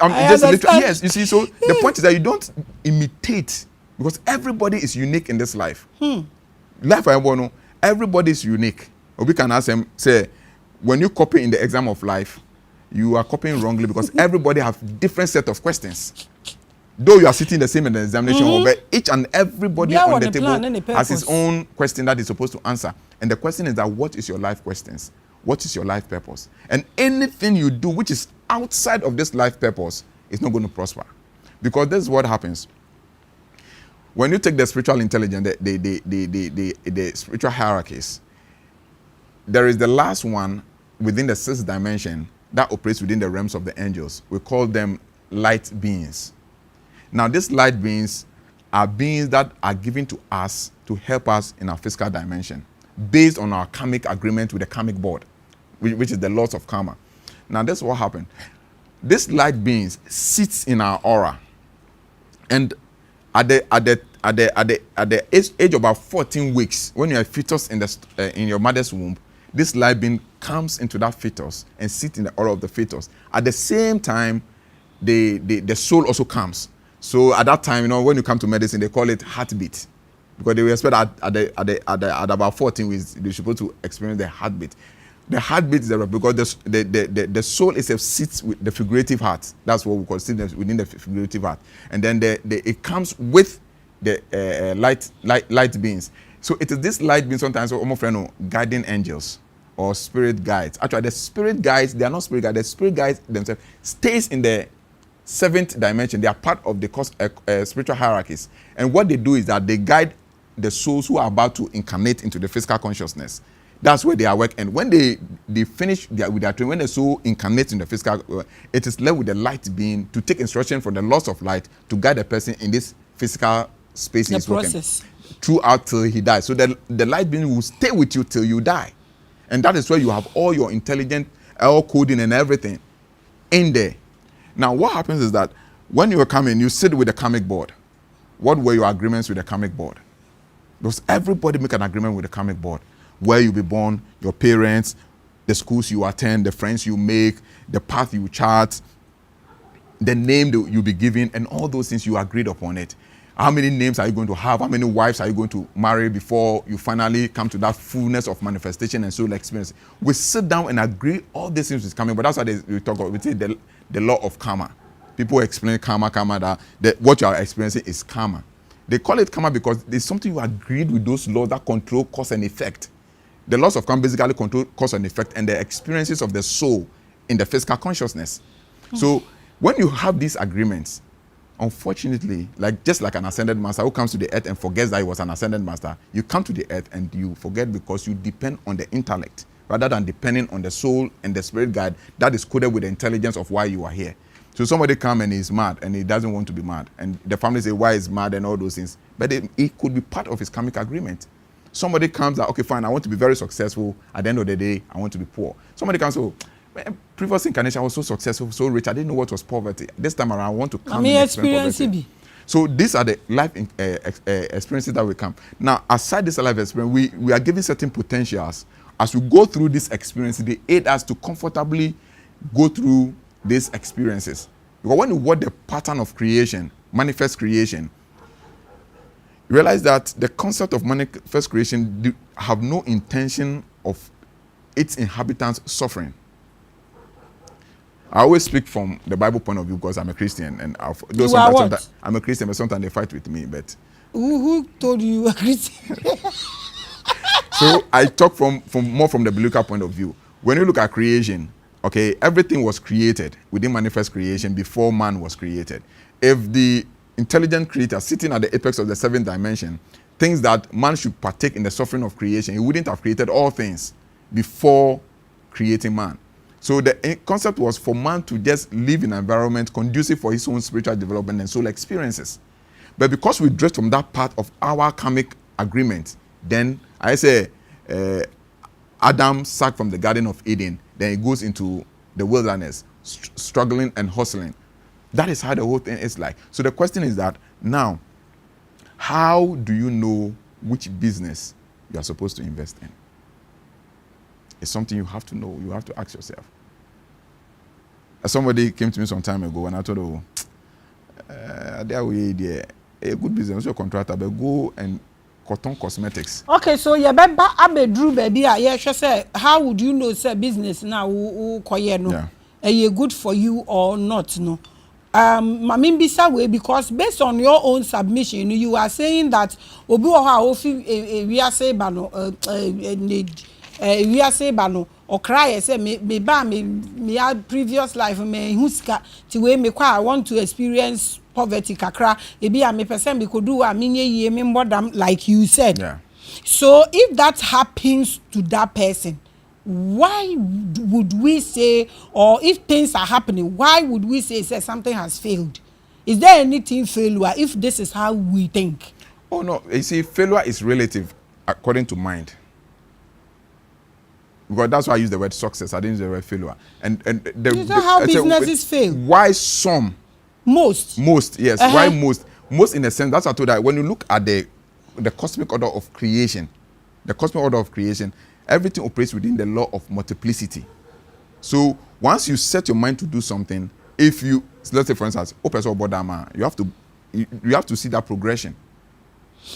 I'm just literally, yes. You see, so the point is that you don't imitate because everybody is unique in this life. Life I want to know, everybody is unique. Or we can ask them, say, when you copy in the exam of life, you are copying wrongly because everybody have different set of questions. Though you are sitting the same in the examination hall, but each and everybody on the table has his own question that is supposed to answer. And the question is that what is your life questions? What is your life purpose? And anything you do which is outside of this life purpose is not going to prosper. Because this is what happens. When you take the spiritual intelligence, the spiritual hierarchies, there is the last one within the sixth dimension that operates within the realms of the angels. We call them light beings. Now, these light beings are beings that are given to us to help us in our physical dimension based on our karmic agreement with the karmic board, which is the laws of karma. Now, that's what happened. This light beings sits in our aura. And at the age of about 14 weeks, when you're a fetus in your mother's womb, this light being comes into that fetus and sits in the aura of the fetus. At the same time, the soul also comes. So at that time, when you come to medicine, they call it heartbeat, because they expect at about 14 weeks they're supposed to experience the heartbeat. The heartbeat is because the soul itself sits with the figurative heart. That's what we call sit within the figurative heart, and then it comes with the light beings. So it is this light being sometimes almost guardian angels or spirit guides. Actually, the spirit guides, they are not spirit guides. The spirit guides themselves stays in the seventh dimension. They are part of the spiritual hierarchies. And what they do is that they guide the souls who are about to incarnate into the physical consciousness. That's where they are working. And when they finish with their training, when the soul incarnates in the physical, it is left with the light being to take instruction from the loss of light to guide the person in this physical space he's working throughout till he dies. So the light being will stay with you till you die. And that is where you have all your intelligent, all coding and everything in there. Now, what happens is that when you are coming, you sit with the karmic board. What were your agreements with the karmic board? Because everybody make an agreement with the karmic board. Where you be born, your parents, the schools you attend, the friends you make, the path you chart, the name that you'll be given, and all those things you agreed upon it. How many names are you going to have? How many wives are you going to marry before you finally come to that fullness of manifestation and soul experience? We sit down and agree all these things is coming, but that's why we talk about, we say the law of karma. People explain karma that what you are experiencing is karma. They call it karma because there's something you agreed with those laws that control cause and effect. The laws of karma basically control cause and effect and the experiences of the soul in the physical consciousness. So when you have these agreements, unfortunately, just like an ascended master who comes to the earth and forgets that he was an ascended master, you come to the earth and you forget because you depend on the intellect rather than depending on the soul and the spirit guide that is coded with the intelligence of why you are here. So somebody come and he's mad and he doesn't want to be mad, and the family say why he's mad and all those things, but it could be part of his karmic agreement. Somebody comes that, okay, fine, I want to be very successful. At the end of the day, I want to be poor. Somebody comes, oh, previous incarnation I was so successful, so rich, I didn't know what was poverty. This time around, I want to come and experience poverty. So these are the life experiences that will come. Now, aside this life experience, we are given certain potentials. As we go through this experience, they aid us to comfortably go through these experiences. Because when you watch the pattern of creation, manifest creation, you realize that the concept of manifest creation have no intention of its inhabitants suffering. I always speak from the Bible point of view because I'm a Christian, and sometimes I'm a Christian, but sometimes they fight with me. But who told you you are Christian? So I talk from more from the biblical point of view. When you look at creation, okay, everything was created within manifest creation before man was created. If the intelligent creator sitting at the apex of the seventh dimension thinks that man should partake in the suffering of creation, he wouldn't have created all things. before creating man. So the concept was for man to just live in an environment conducive for his own spiritual development and soul experiences. But because we drift from that part of our karmic agreement, then I say Adam sacked from the Garden of Eden, then he goes into the wilderness, struggling and hustling. That is how the whole thing is like. So the question is that now, how do you know which business you are supposed to invest in? It's something you have to know. You have to ask yourself. Somebody came to me some time ago and I told him, there we a good business, you're a contractor, but go and cotton cosmetics. Okay, so you better abedru baby. Yeah, she say, how would you know say business now no? Yeah. Are you good for you or not? No. Maame bisa way because based on your own submission, you are saying that obi oha ofi we are say bano we are say bano or cry say me ba me previous life me huska ti we me kwa I want to experience poverty kakra e bi am person be could do a me ye me mbodam like you said. Yeah. So if that happens to that person, why would we say, or if things are happening, why would we say something has failed? Is there anything failure if this is how we think? Oh no, you see, failure is relative according to mind. Because that's why I use the word success. I didn't use the word failure. And is that how businesses fail? Why some? Most, yes. Why most? Most in the sense that's what I told you. When you look at the cosmic order of creation, everything operates within the law of multiplicity. So once you set your mind to do something, if you, let's say for instance, you have to see that progression.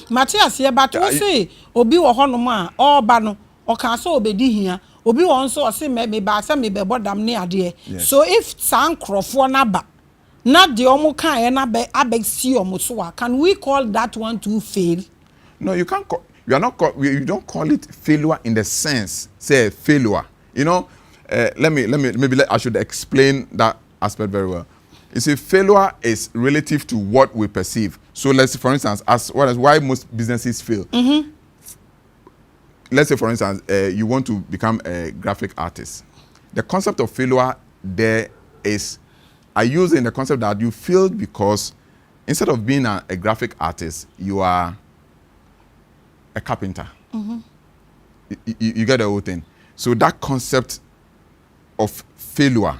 Matthias here, but we say obi wo honoma or bano or can so obedi here. Obi won so say me ba say me be bodam ne ade. So if san crofo na ba na de omo kan na be abeg see omo so can we call that one to fail? No, you can't call. You don't call it failure in the sense, say failure. You know, I should explain that aspect very well. You see, failure is relative to what we perceive. So let's say, for instance, why most businesses fail. Mm-hmm. Let's say, for instance, you want to become a graphic artist. The concept of failure there is, I use in the concept that you failed because instead of being a graphic artist, you are a carpenter. Mm-hmm. You get the whole thing. So that concept of failure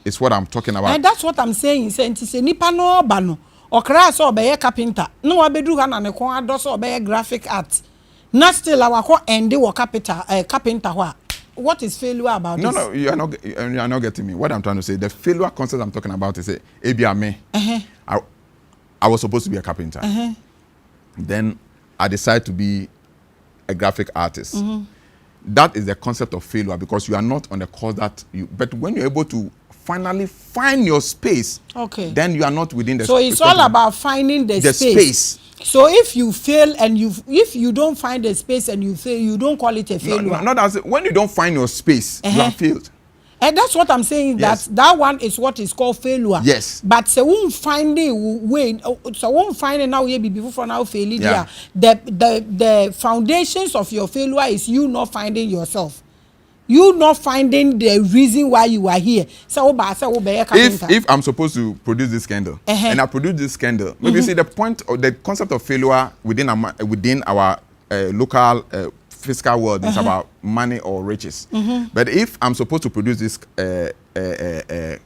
is what I'm talking about. And that's what I'm saying. Say nipa no bano or crass or be a carpenter. No abedu han and a con does or be a graphic art. Not still our co and they were carpenter. What is failure about this? No, you are not getting me. What I'm trying to say, the failure concept I'm talking about is me. I was supposed to be a carpenter. Then I decided to be a graphic artist. Mm-hmm. That is the concept of failure because you are not on the course that you. But when you're able to finally find your space, then you are not within the. So it's all about finding the space. So if you fail and if you don't find the space and you fail, you don't call it a failure. No, that's it. When you don't find your space, you have failed. And that's what I'm saying. Yes. That one is what is called failure. Yes. But so won't find a way. So won't find it now. Before for now failing. Yeah. The foundations of your failure is you not finding yourself. You not finding the reason why you are here. So if I'm supposed to produce this candle and I produce this candle, maybe you see the point or the concept of failure within our local physical world is about money or riches. But if I'm supposed to produce this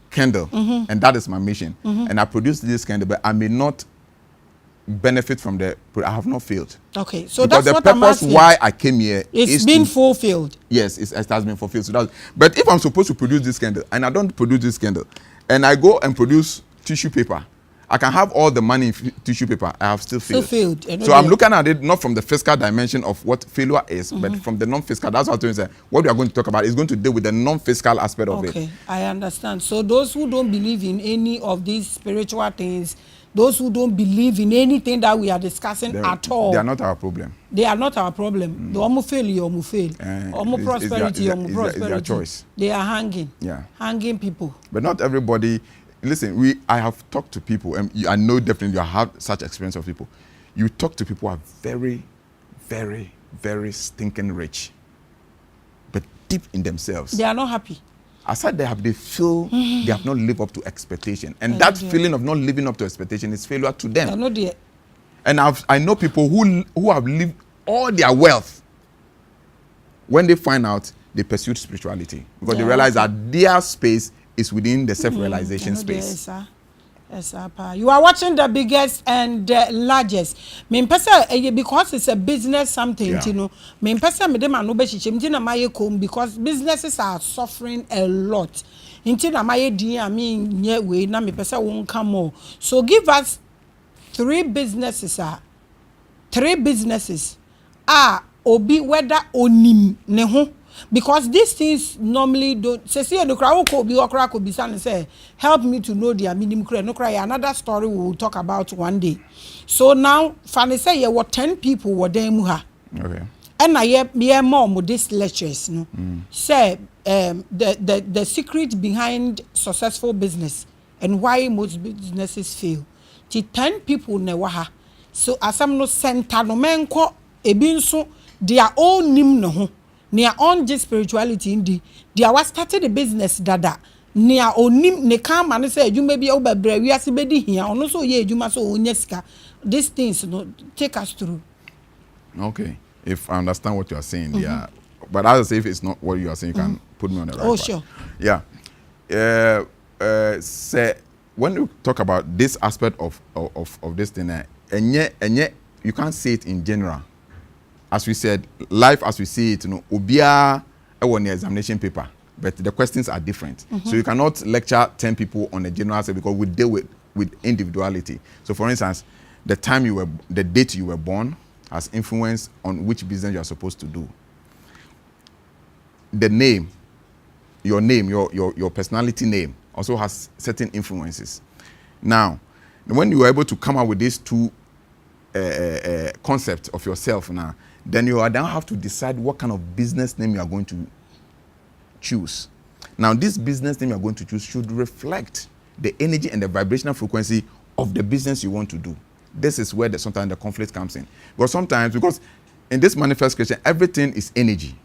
candle and that is my mission, and I produce this candle, but I may not benefit from I have not failed. Okay, so because that's what the purpose why I came here it's been fulfilled. Yes, it has been fulfilled. So but if I'm supposed to produce this candle and I don't produce this candle, and I go and produce tissue paper, I can have all the money in tissue paper. I have still failed. So I'm looking at it not from the physical dimension of what failure is, but from the non-physical. That's what I'm saying. What we are going to talk about is going to deal with the non-physical aspect of it. Okay, I understand. So those who don't believe in any of these spiritual things, those who don't believe in anything that we are discussing at all, they are not our problem. They are not our problem. The omu fail, you omu fail. Omu prosperity, omu prosperity. It's their choice. They are hanging. Yeah. Hanging people. But not everybody. Listen, I have talked to people, and I know definitely you have such experience of people. You talk to people who are very, very, very stinking rich. But deep in themselves. They are not happy. Aside they feel they have not lived up to expectation. And that feeling of not living up to expectation is failure to them. They are not there. And I know people who have lived all their wealth. When they find out, they pursued spirituality. Because they realize that their space is within the self-realization space. Yes, you are watching the biggest and the largest. Me pesa because it's a business something, you know. Me pesa me dem anobe chiche mti na maye kom because businesses are suffering a lot. Inti na maye di ami nye we na me pesa won come more. So give us three businesses obi whether onim ne ho. Because these things normally don't say no cry could be okra could be say help me to know their minimum cry no cry another story we will talk about one day. So now Fanny say there were 10 people were there muha. Okay. And I hear more with these lectures, no. Say the secret behind successful business and why most businesses fail. 10 people never ha. So asam no center no menko ebinso their own nim no ho. Near on just spirituality indi dia was started the business dada near onim ne come and say you may be over we are sibedi here ono so ye ejuma so onyeska these things no take us through. Okay, if I understand what you are saying, yeah, but as I say, if it's not what you are saying, you can put me on the right path. Sure. Yeah. Say when you talk about this aspect of this thing, and yet you can't say it in general. As we said, life as we see it, you know, obia on the examination paper, but the questions are different. So you cannot lecture 10 people on a general set because we deal with individuality. So for instance, the date you were born has influence on which business you are supposed to do. The name, your personality name also has certain influences. Now, when you are able to come up with these two concepts of yourself now, then you now have to decide what kind of business name you are going to choose. Now, this business name you are going to choose should reflect the energy and the vibrational frequency of the business you want to do. This is where sometimes the conflict comes in. Because in this manifestation, everything is energy.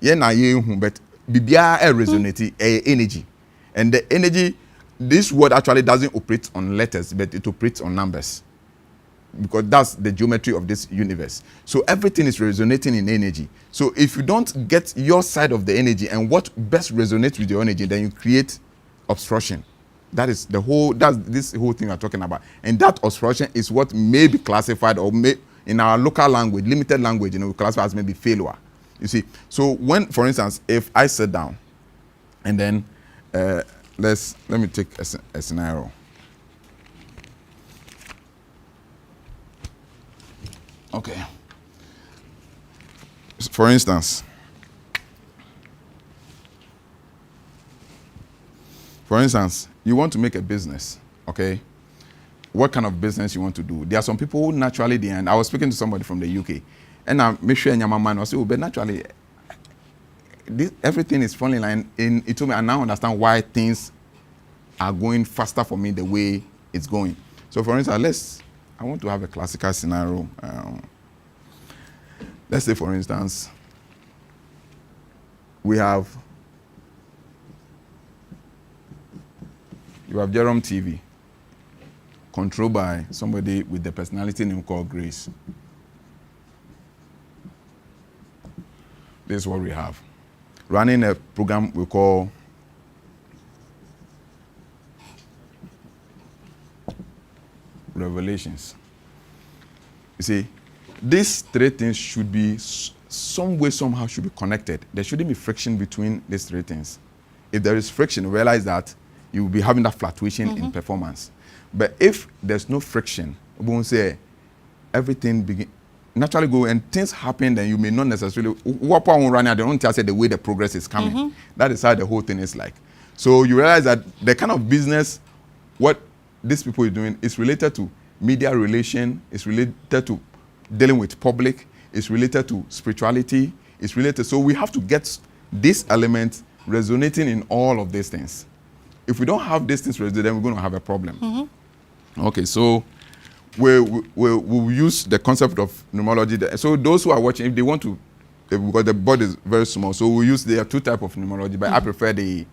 But bibia resonate energy. And the energy, this word actually doesn't operate on letters, but it operates on numbers. Because that's the geometry of this universe. So everything is resonating in energy. So if you don't get your side of the energy and what best resonates with your energy, then you create obstruction. That's this whole thing we're talking about. And that obstruction is what may be classified or may in our local language, limited language, we classify as maybe failure. You see, so when, for instance, if I sit down and then let me take a scenario. Okay. For instance, you want to make a business, okay? What kind of business you want to do? There are some people who naturally, and I was speaking to somebody from the UK, and I make sure in your mind, I say, but naturally, everything is falling line. It told me, I now understand why things are going faster for me the way it's going. So, for instance, I want to have a classical scenario. Let's say, for instance, you have Geromtv, controlled by somebody with the personality name called Grace. This is what we have. Running a program we call Revelations. You see, these three things should be some way, somehow should be connected. There shouldn't be friction between these three things. If there is friction, realize that you will be having that fluctuation in performance. But if there's no friction, we won't say everything naturally go and things happen, then you may not necessarily what won't run out. They don't tell you the way the progress is coming. That is how the whole thing is like. So you realize that the kind of business what these people are doing is related to media relation, is related to dealing with public, is related to spirituality, is related. So we have to get this element resonating in all of these things. If we don't have these things resonating, then we're going to have a problem. Okay, so we'll use the concept of numerology. So those who are watching, if they want to because the board is very small. So we use, there are two types of numerology, but I prefer the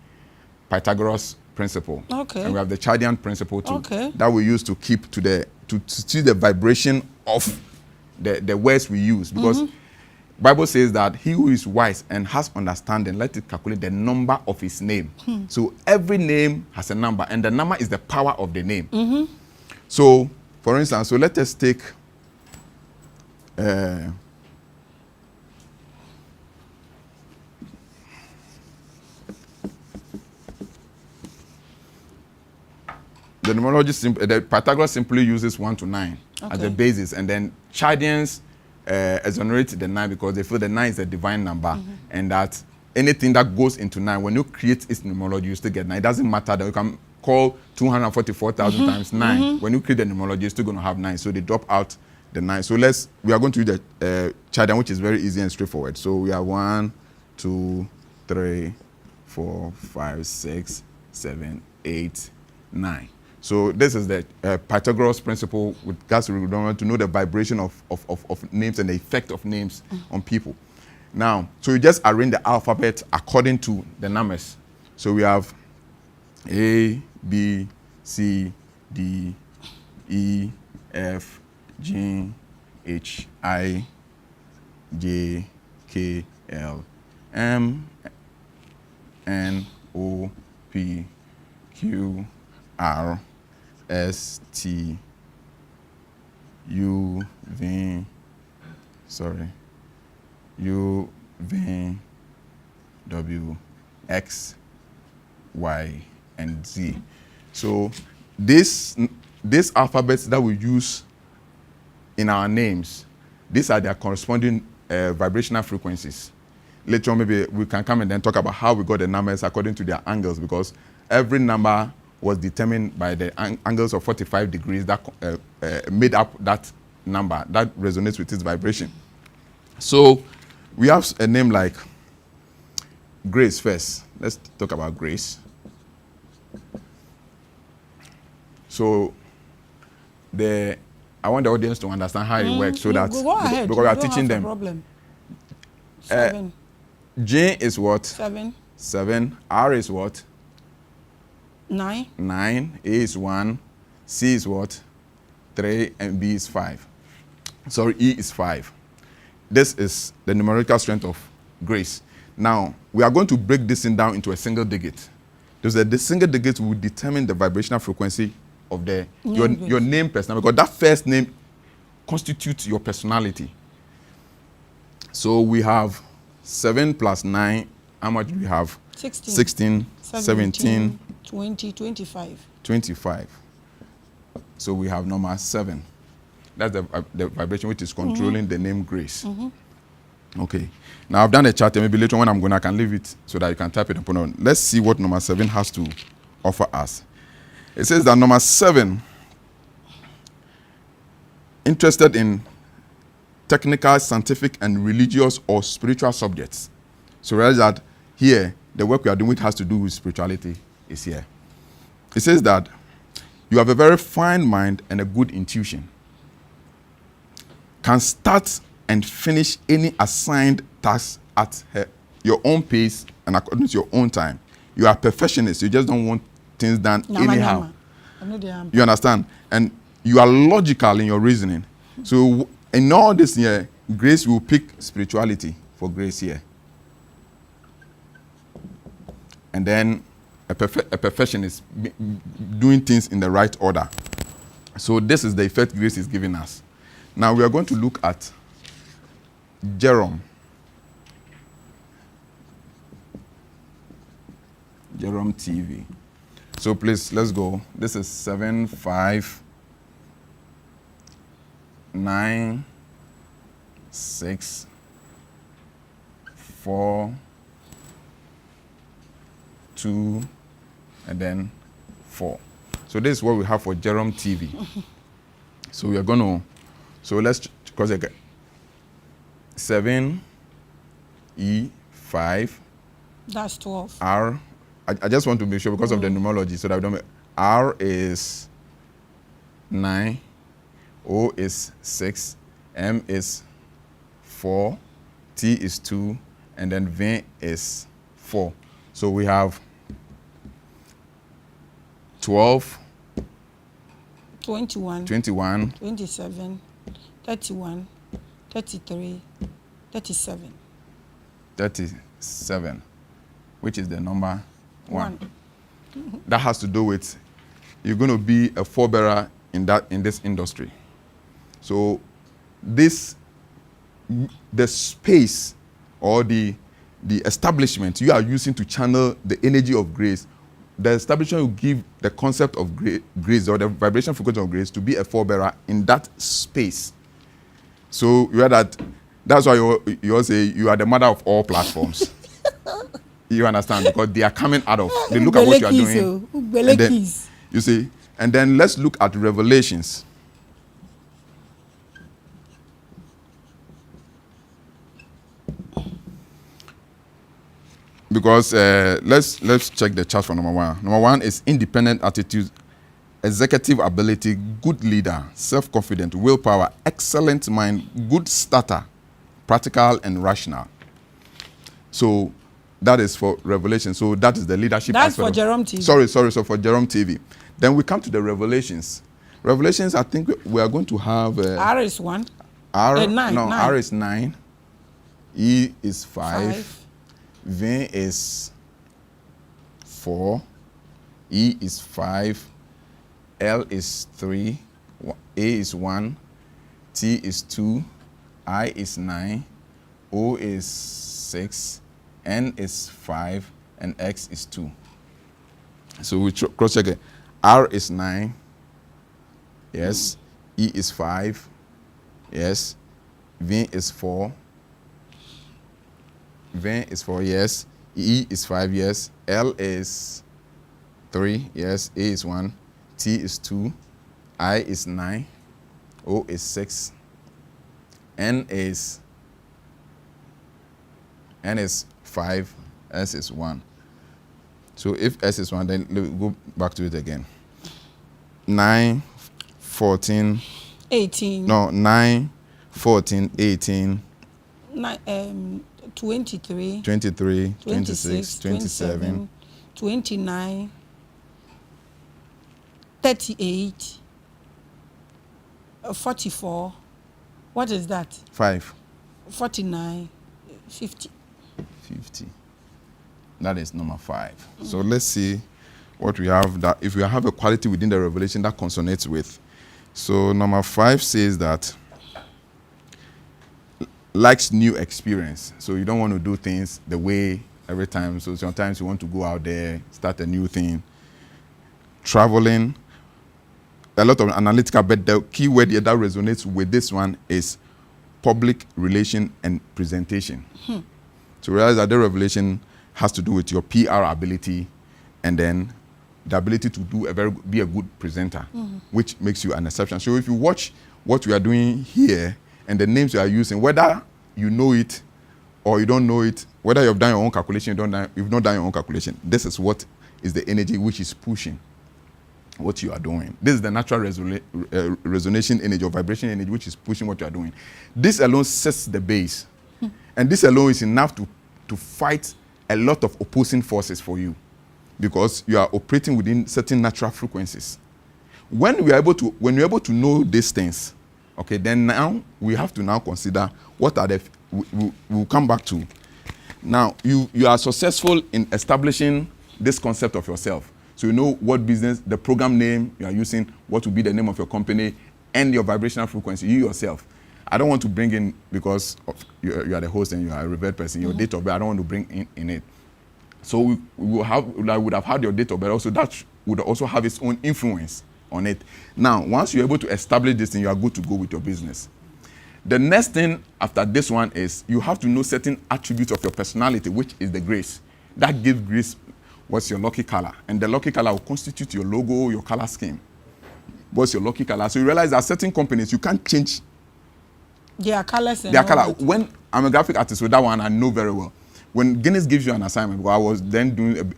Pythagoras principle. Okay. And we have the Chaldean principle too. Okay. That we use to keep to see the vibration of the words we use. Because Bible says that he who is wise and has understanding, let it calculate the number of his name. So every name has a number, and the number is the power of the name. So, for instance, so let us take the numerology, the Pythagoras simply uses 1 to 9 as the basis, and then Chaldeans exonerate the 9 because they feel the 9 is a divine number, and that anything that goes into 9, when you create its numerology, you still get 9. It doesn't matter that you can call 244,000 times 9. When you create the numerology, you're still going to have 9. So they drop out the 9. So we are going to do the Chaldean, which is very easy and straightforward. So we have 1, 2, 3, 4, 5, 6, 7, 8, 9. So this is the Pythagoras principle with regards to know the vibration of names and the effect of names on people. Now, so you just arrange the alphabet according to the numbers. So we have A, B, C, D, E, F, G, H, I, J, K, L, M, N, O, P, Q, R, S, T, U, V, W, X, Y, and Z. So these alphabets that we use in our names, these are their corresponding vibrational frequencies. Later on, maybe we can come and then talk about how we got the numbers according to their angles, because every number was determined by the angles of 45 degrees that made up that number that resonates with its vibration. So we have a name like Grace first. Let's talk about Grace. So I want the audience to understand how it works, so that go ahead. because we are teaching them. Problem. 7. J is what? 7. 7. R is what? 9. 9. A is 1. C is what? 3. And B is 5. Sorry, E is 5. This is the numerical strength of Grace. Now, we are going to break this thing down into a single digit. The single digit will determine the vibrational frequency of your name personality, because that first name constitutes your personality. So we have 7 plus 9. How much do we have? 16, 17, 20, 25. 25. So we have number 7. That's the vibration which is controlling the name Grace. Okay. Now I've done a chart. Maybe later on when I'm going, I can leave it so that you can type it upon. Let's see what number 7 has to offer us. It says that number 7, interested in technical, scientific, and religious or spiritual subjects. So realize that here, the work we are doing which has to do with spirituality is here. It says that you have a very fine mind and a good intuition. Can start and finish any assigned task at your own pace and according to your own time. You are a perfectionist. You just don't want things done anyhow. You understand? And you are logical in your reasoning. So in all this here, Grace will pick spirituality for Grace here. And then a perfectionist doing things in the right order. So this is the effect Grace is giving us. Now we are going to look at Geromtv. So please, let's go. This is 7, 5, 9, 6, 4, 2, and then 4. So this is what we have for Geromtv. So we are going to, so let's, because 7, E, 5. That's 12. R, I just want to make sure because of the numerology, so that we don't. R is 9, O is 6, M is 4, T is 2, and then V is 4. So we have 12, 21, 21, 27, 31, 33, 37. 37, which is the number 1. 1. That has to do with you're going to be a forebearer in this industry. So the space or the establishment you are using to channel the energy of grace, the establishment will give the concept of grace or the vibration frequency of grace to be a forebearer in that space. So you are that's why you all say you are the mother of all platforms. You understand? Because they are coming out of, they look at what you are doing. And then, you see, and then let's look at Revelations. Because let's check the chart for number 1. Number 1 is independent attitude, executive ability, good leader, self-confident, willpower, excellent mind, good starter, practical and rational. So that is for Revelation. So that is the leadership That's aspect. for Geromtv. Sorry. So for Geromtv. Then we come to the Revelations. Revelations, I think we are going to have... R is 1. R, 9. no, 9. R is 9. E is 5. V is 4. E is 5. L is 3. A is 1. T is 2. I is 9. O is 6. N is 5. And X is 2. So we cross check it. R is 9. Yes. E is 5. Yes. V is 4. V is 4, yes. E is 5, yes. L is 3, yes. A is 1. T is 2. I is 9. O is 6. N is 5. S is 1. So if S is 1, then we go back to it again. 9, 14. 18. No, 9, 14, 18. 23, 23, 26, 27, 29, 38, 44. What is that? 5. 49, 50. 50. That is number 5. So let's see what we have. That if we have a quality within the revelation that consonates with. So number 5 says that likes new experience. So you don't want to do things the way every time. So sometimes you want to go out there, start a new thing. Traveling, a lot of analytical, but the key word that resonates with this one is public relation and presentation. So realize that the revelation has to do with your PR ability and then the ability to be a good presenter, which makes you an exception. So if you watch what we are doing here, and the names you are using, whether you know it or you don't know it, whether you've done your own calculation, you've not done your own calculation, this is what is the energy which is pushing what you are doing. This is the natural resonation energy or vibration energy which is pushing what you are doing. This alone sets the base. And this alone is enough to fight a lot of opposing forces for you because you are operating within certain natural frequencies. When you're able to know these things, okay, then now we have to now consider what are the, we'll come back to. Now, you are successful in establishing this concept of yourself. So you know what business, the program name you are using, what will be the name of your company, and your vibrational frequency, you yourself. I don't want to bring in, because you are the host and you are a revered person, your date of birth, I don't want to bring in it. So we would have had your date of birth, also that would also have its own influence on it. Now, once you're able to establish this thing, you are good to go with your business. The next thing after this one is you have to know certain attributes of your personality, which is the grace. That gives grace what's your lucky color. And the lucky color will constitute your logo, your color scheme. What's your lucky color? So you realize that certain companies, you can't change their colors. Their color. When I'm a graphic artist, so that one I know very well. When Guinness gives you an assignment, because I was then doing,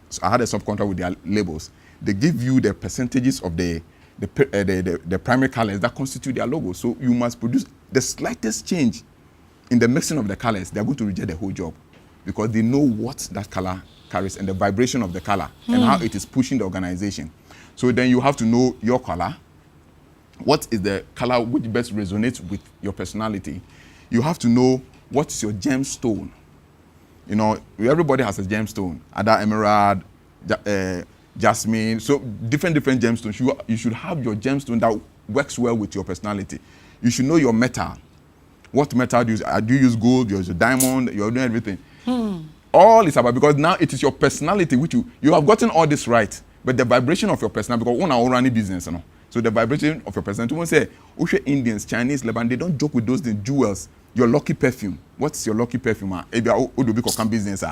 so I had a subcontract with their labels. They give you the percentages of the primary colors that constitute their logo. So you must produce the slightest change in the mixing of the colors, they're going to reject the whole job because they know what that color carries and the vibration of the color and how it is pushing the organization. So then you have to know your color. What is the color which best resonates with your personality? You have to know what is your gemstone. You know, everybody has a gemstone. Ada, emerald, jasmine. So different gemstones. You should have your gemstone that works well with your personality. You should know your metal. What metal do you use? Do you use gold? Do you use a diamond? You're doing everything. All is about, because now it is your personality which you have gotten all this right, but the vibration of your personality, because one are running business, you know. So the vibration of your personality. When say, Indians, Chinese, Lebanon, they don't joke with those things. Jewels, your lucky perfume. What's your lucky perfume? Business.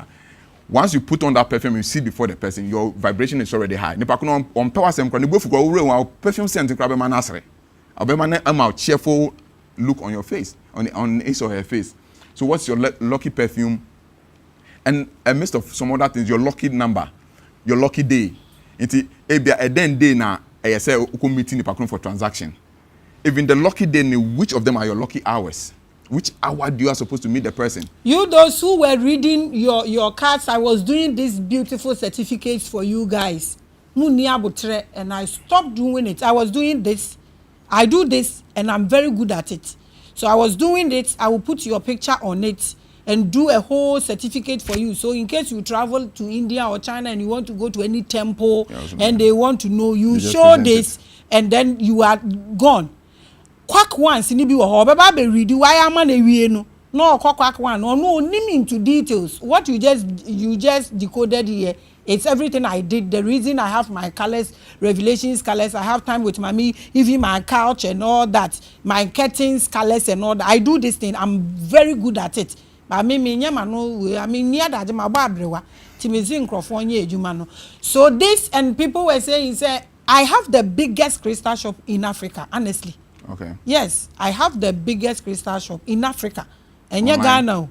Once you put on that perfume, you see before the person, your vibration is already high. Perfume scent cheerful look on your face, on his or her face. So what's your lucky perfume? And a midst of some other things, your lucky number, your lucky day. It's a day na I say meeting for transaction. Even the lucky day, which of them are your lucky hours? Which hour do you are supposed to meet the person? You, those who were reading your cards, I was doing these beautiful certificates for you guys. And I stopped doing it. I was doing this. I do this, and I'm very good at it. So I was doing it. I will put your picture on it and do a whole certificate for you. So in case you travel to India or China and you want to go to any temple and they want to know, you show this, and then you are gone. Quack once, ni bi wo baba be read why am na wie no quack one no nim into details. What you just decoded here, it's everything I did. The reason I have my colors, revelations colors, I have time with Maame, even my couch and all that, my curtains colors and all that. I do this thing. I'm very good at it. But me nyama no, I mean near that my babrewa timizin crofon ye ejuma no. So this, and people were saying, say I have the biggest crystal shop in Africa, honestly. Okay. Yes, I have the biggest crystal shop in Africa. And Ghana.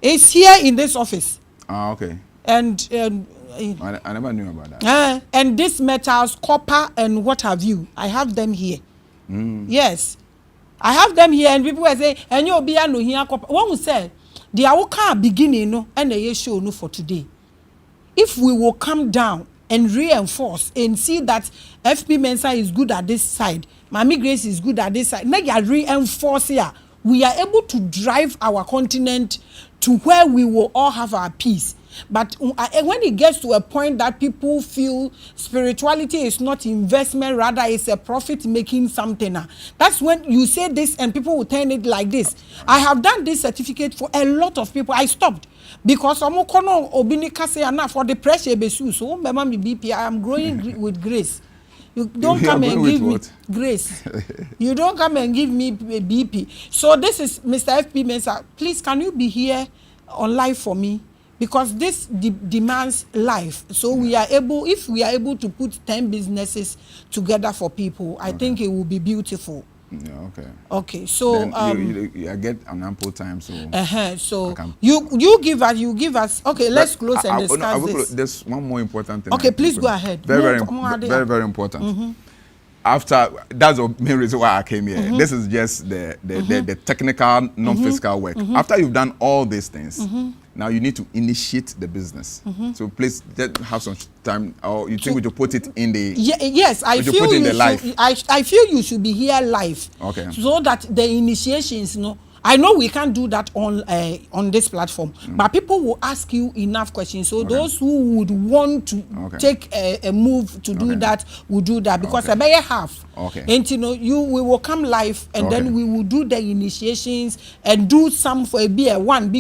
It's here in this office. Ah, okay. And I never knew about that. And these metals, copper and what have you, I have them here. Yes. I have them here, and people were saying, and you'll be no here copper. One will say, the awoka beginning no and the show no for today. If we will come down and reinforce and see that FP Mensah is good at this side, Maame Grace is good at this side, make a reinforce here. We are able to drive our continent to where we will all have our peace. But when it gets to a point that people feel spirituality is not investment, rather it's a profit-making something, that's when you say this and people will turn it like this. I have done this certificate for a lot of people. I stopped because for the pressure, so I am growing with grace. You don't come and give me grace. You don't come and give me BP. So this is Mr. FP Mensah. Please, can you be here on live for me? Because this demands life. So we are able, if we are able to put 10 businesses together for people, I think it will be beautiful. Yeah, okay. Okay, so you get an ample time, so so you give us. Okay, let's close and discuss this. There's one more important thing. Okay, please go ahead. Very important. After, that's the main reason why I came here. This is just the technical, non-physical work. After you've done all these things, now you need to initiate the business. So please just have some time, or you think we should put it in the yes, I feel I feel you should be here live. Okay. So that the initiations, I know we can't do that on this platform, but people will ask you enough questions. So those who would want to take a move to do that will do that, because I better half. And we will come live, and then we will do the initiations and do some for B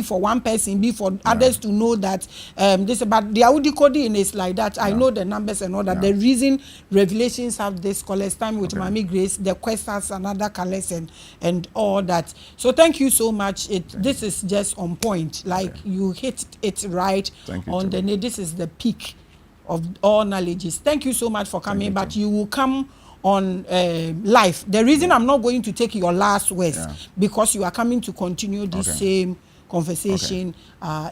for one person, B for others to know that this about the decoding is like that. I know the numbers and all that. The reason revelations have this college time with Maame Grace, the quest has another college and all that. So thank you so much. This is just on point. Like you hit it right on the net. This is the peak of all knowledges. Thank you so much for coming. But you will come on live. The reason I'm not going to take your last words because you are coming to continue the same conversation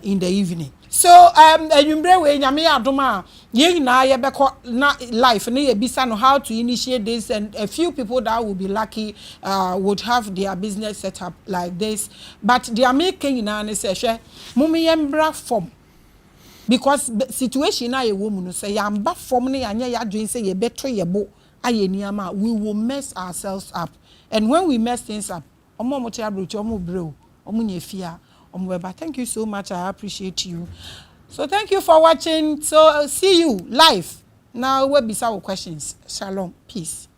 in the evening. So enyumbre we nyame adoma ye na ye beko na life na ye bisa no how to initiate this, and a few people that will be lucky would have their business set up like this, but they making na ne say hwe mummy yembra form, because situation na ye wo mu no say yamba form ne anya ya dwen say ye beto ye bo aye niama, we will mess ourselves up. And when we mess things up, omo mo tia brochi omo breo omo nyefia omo beba. Thank you so much, I appreciate you. So thank you for watching. So see you live now. We be some questions. Shalom, peace.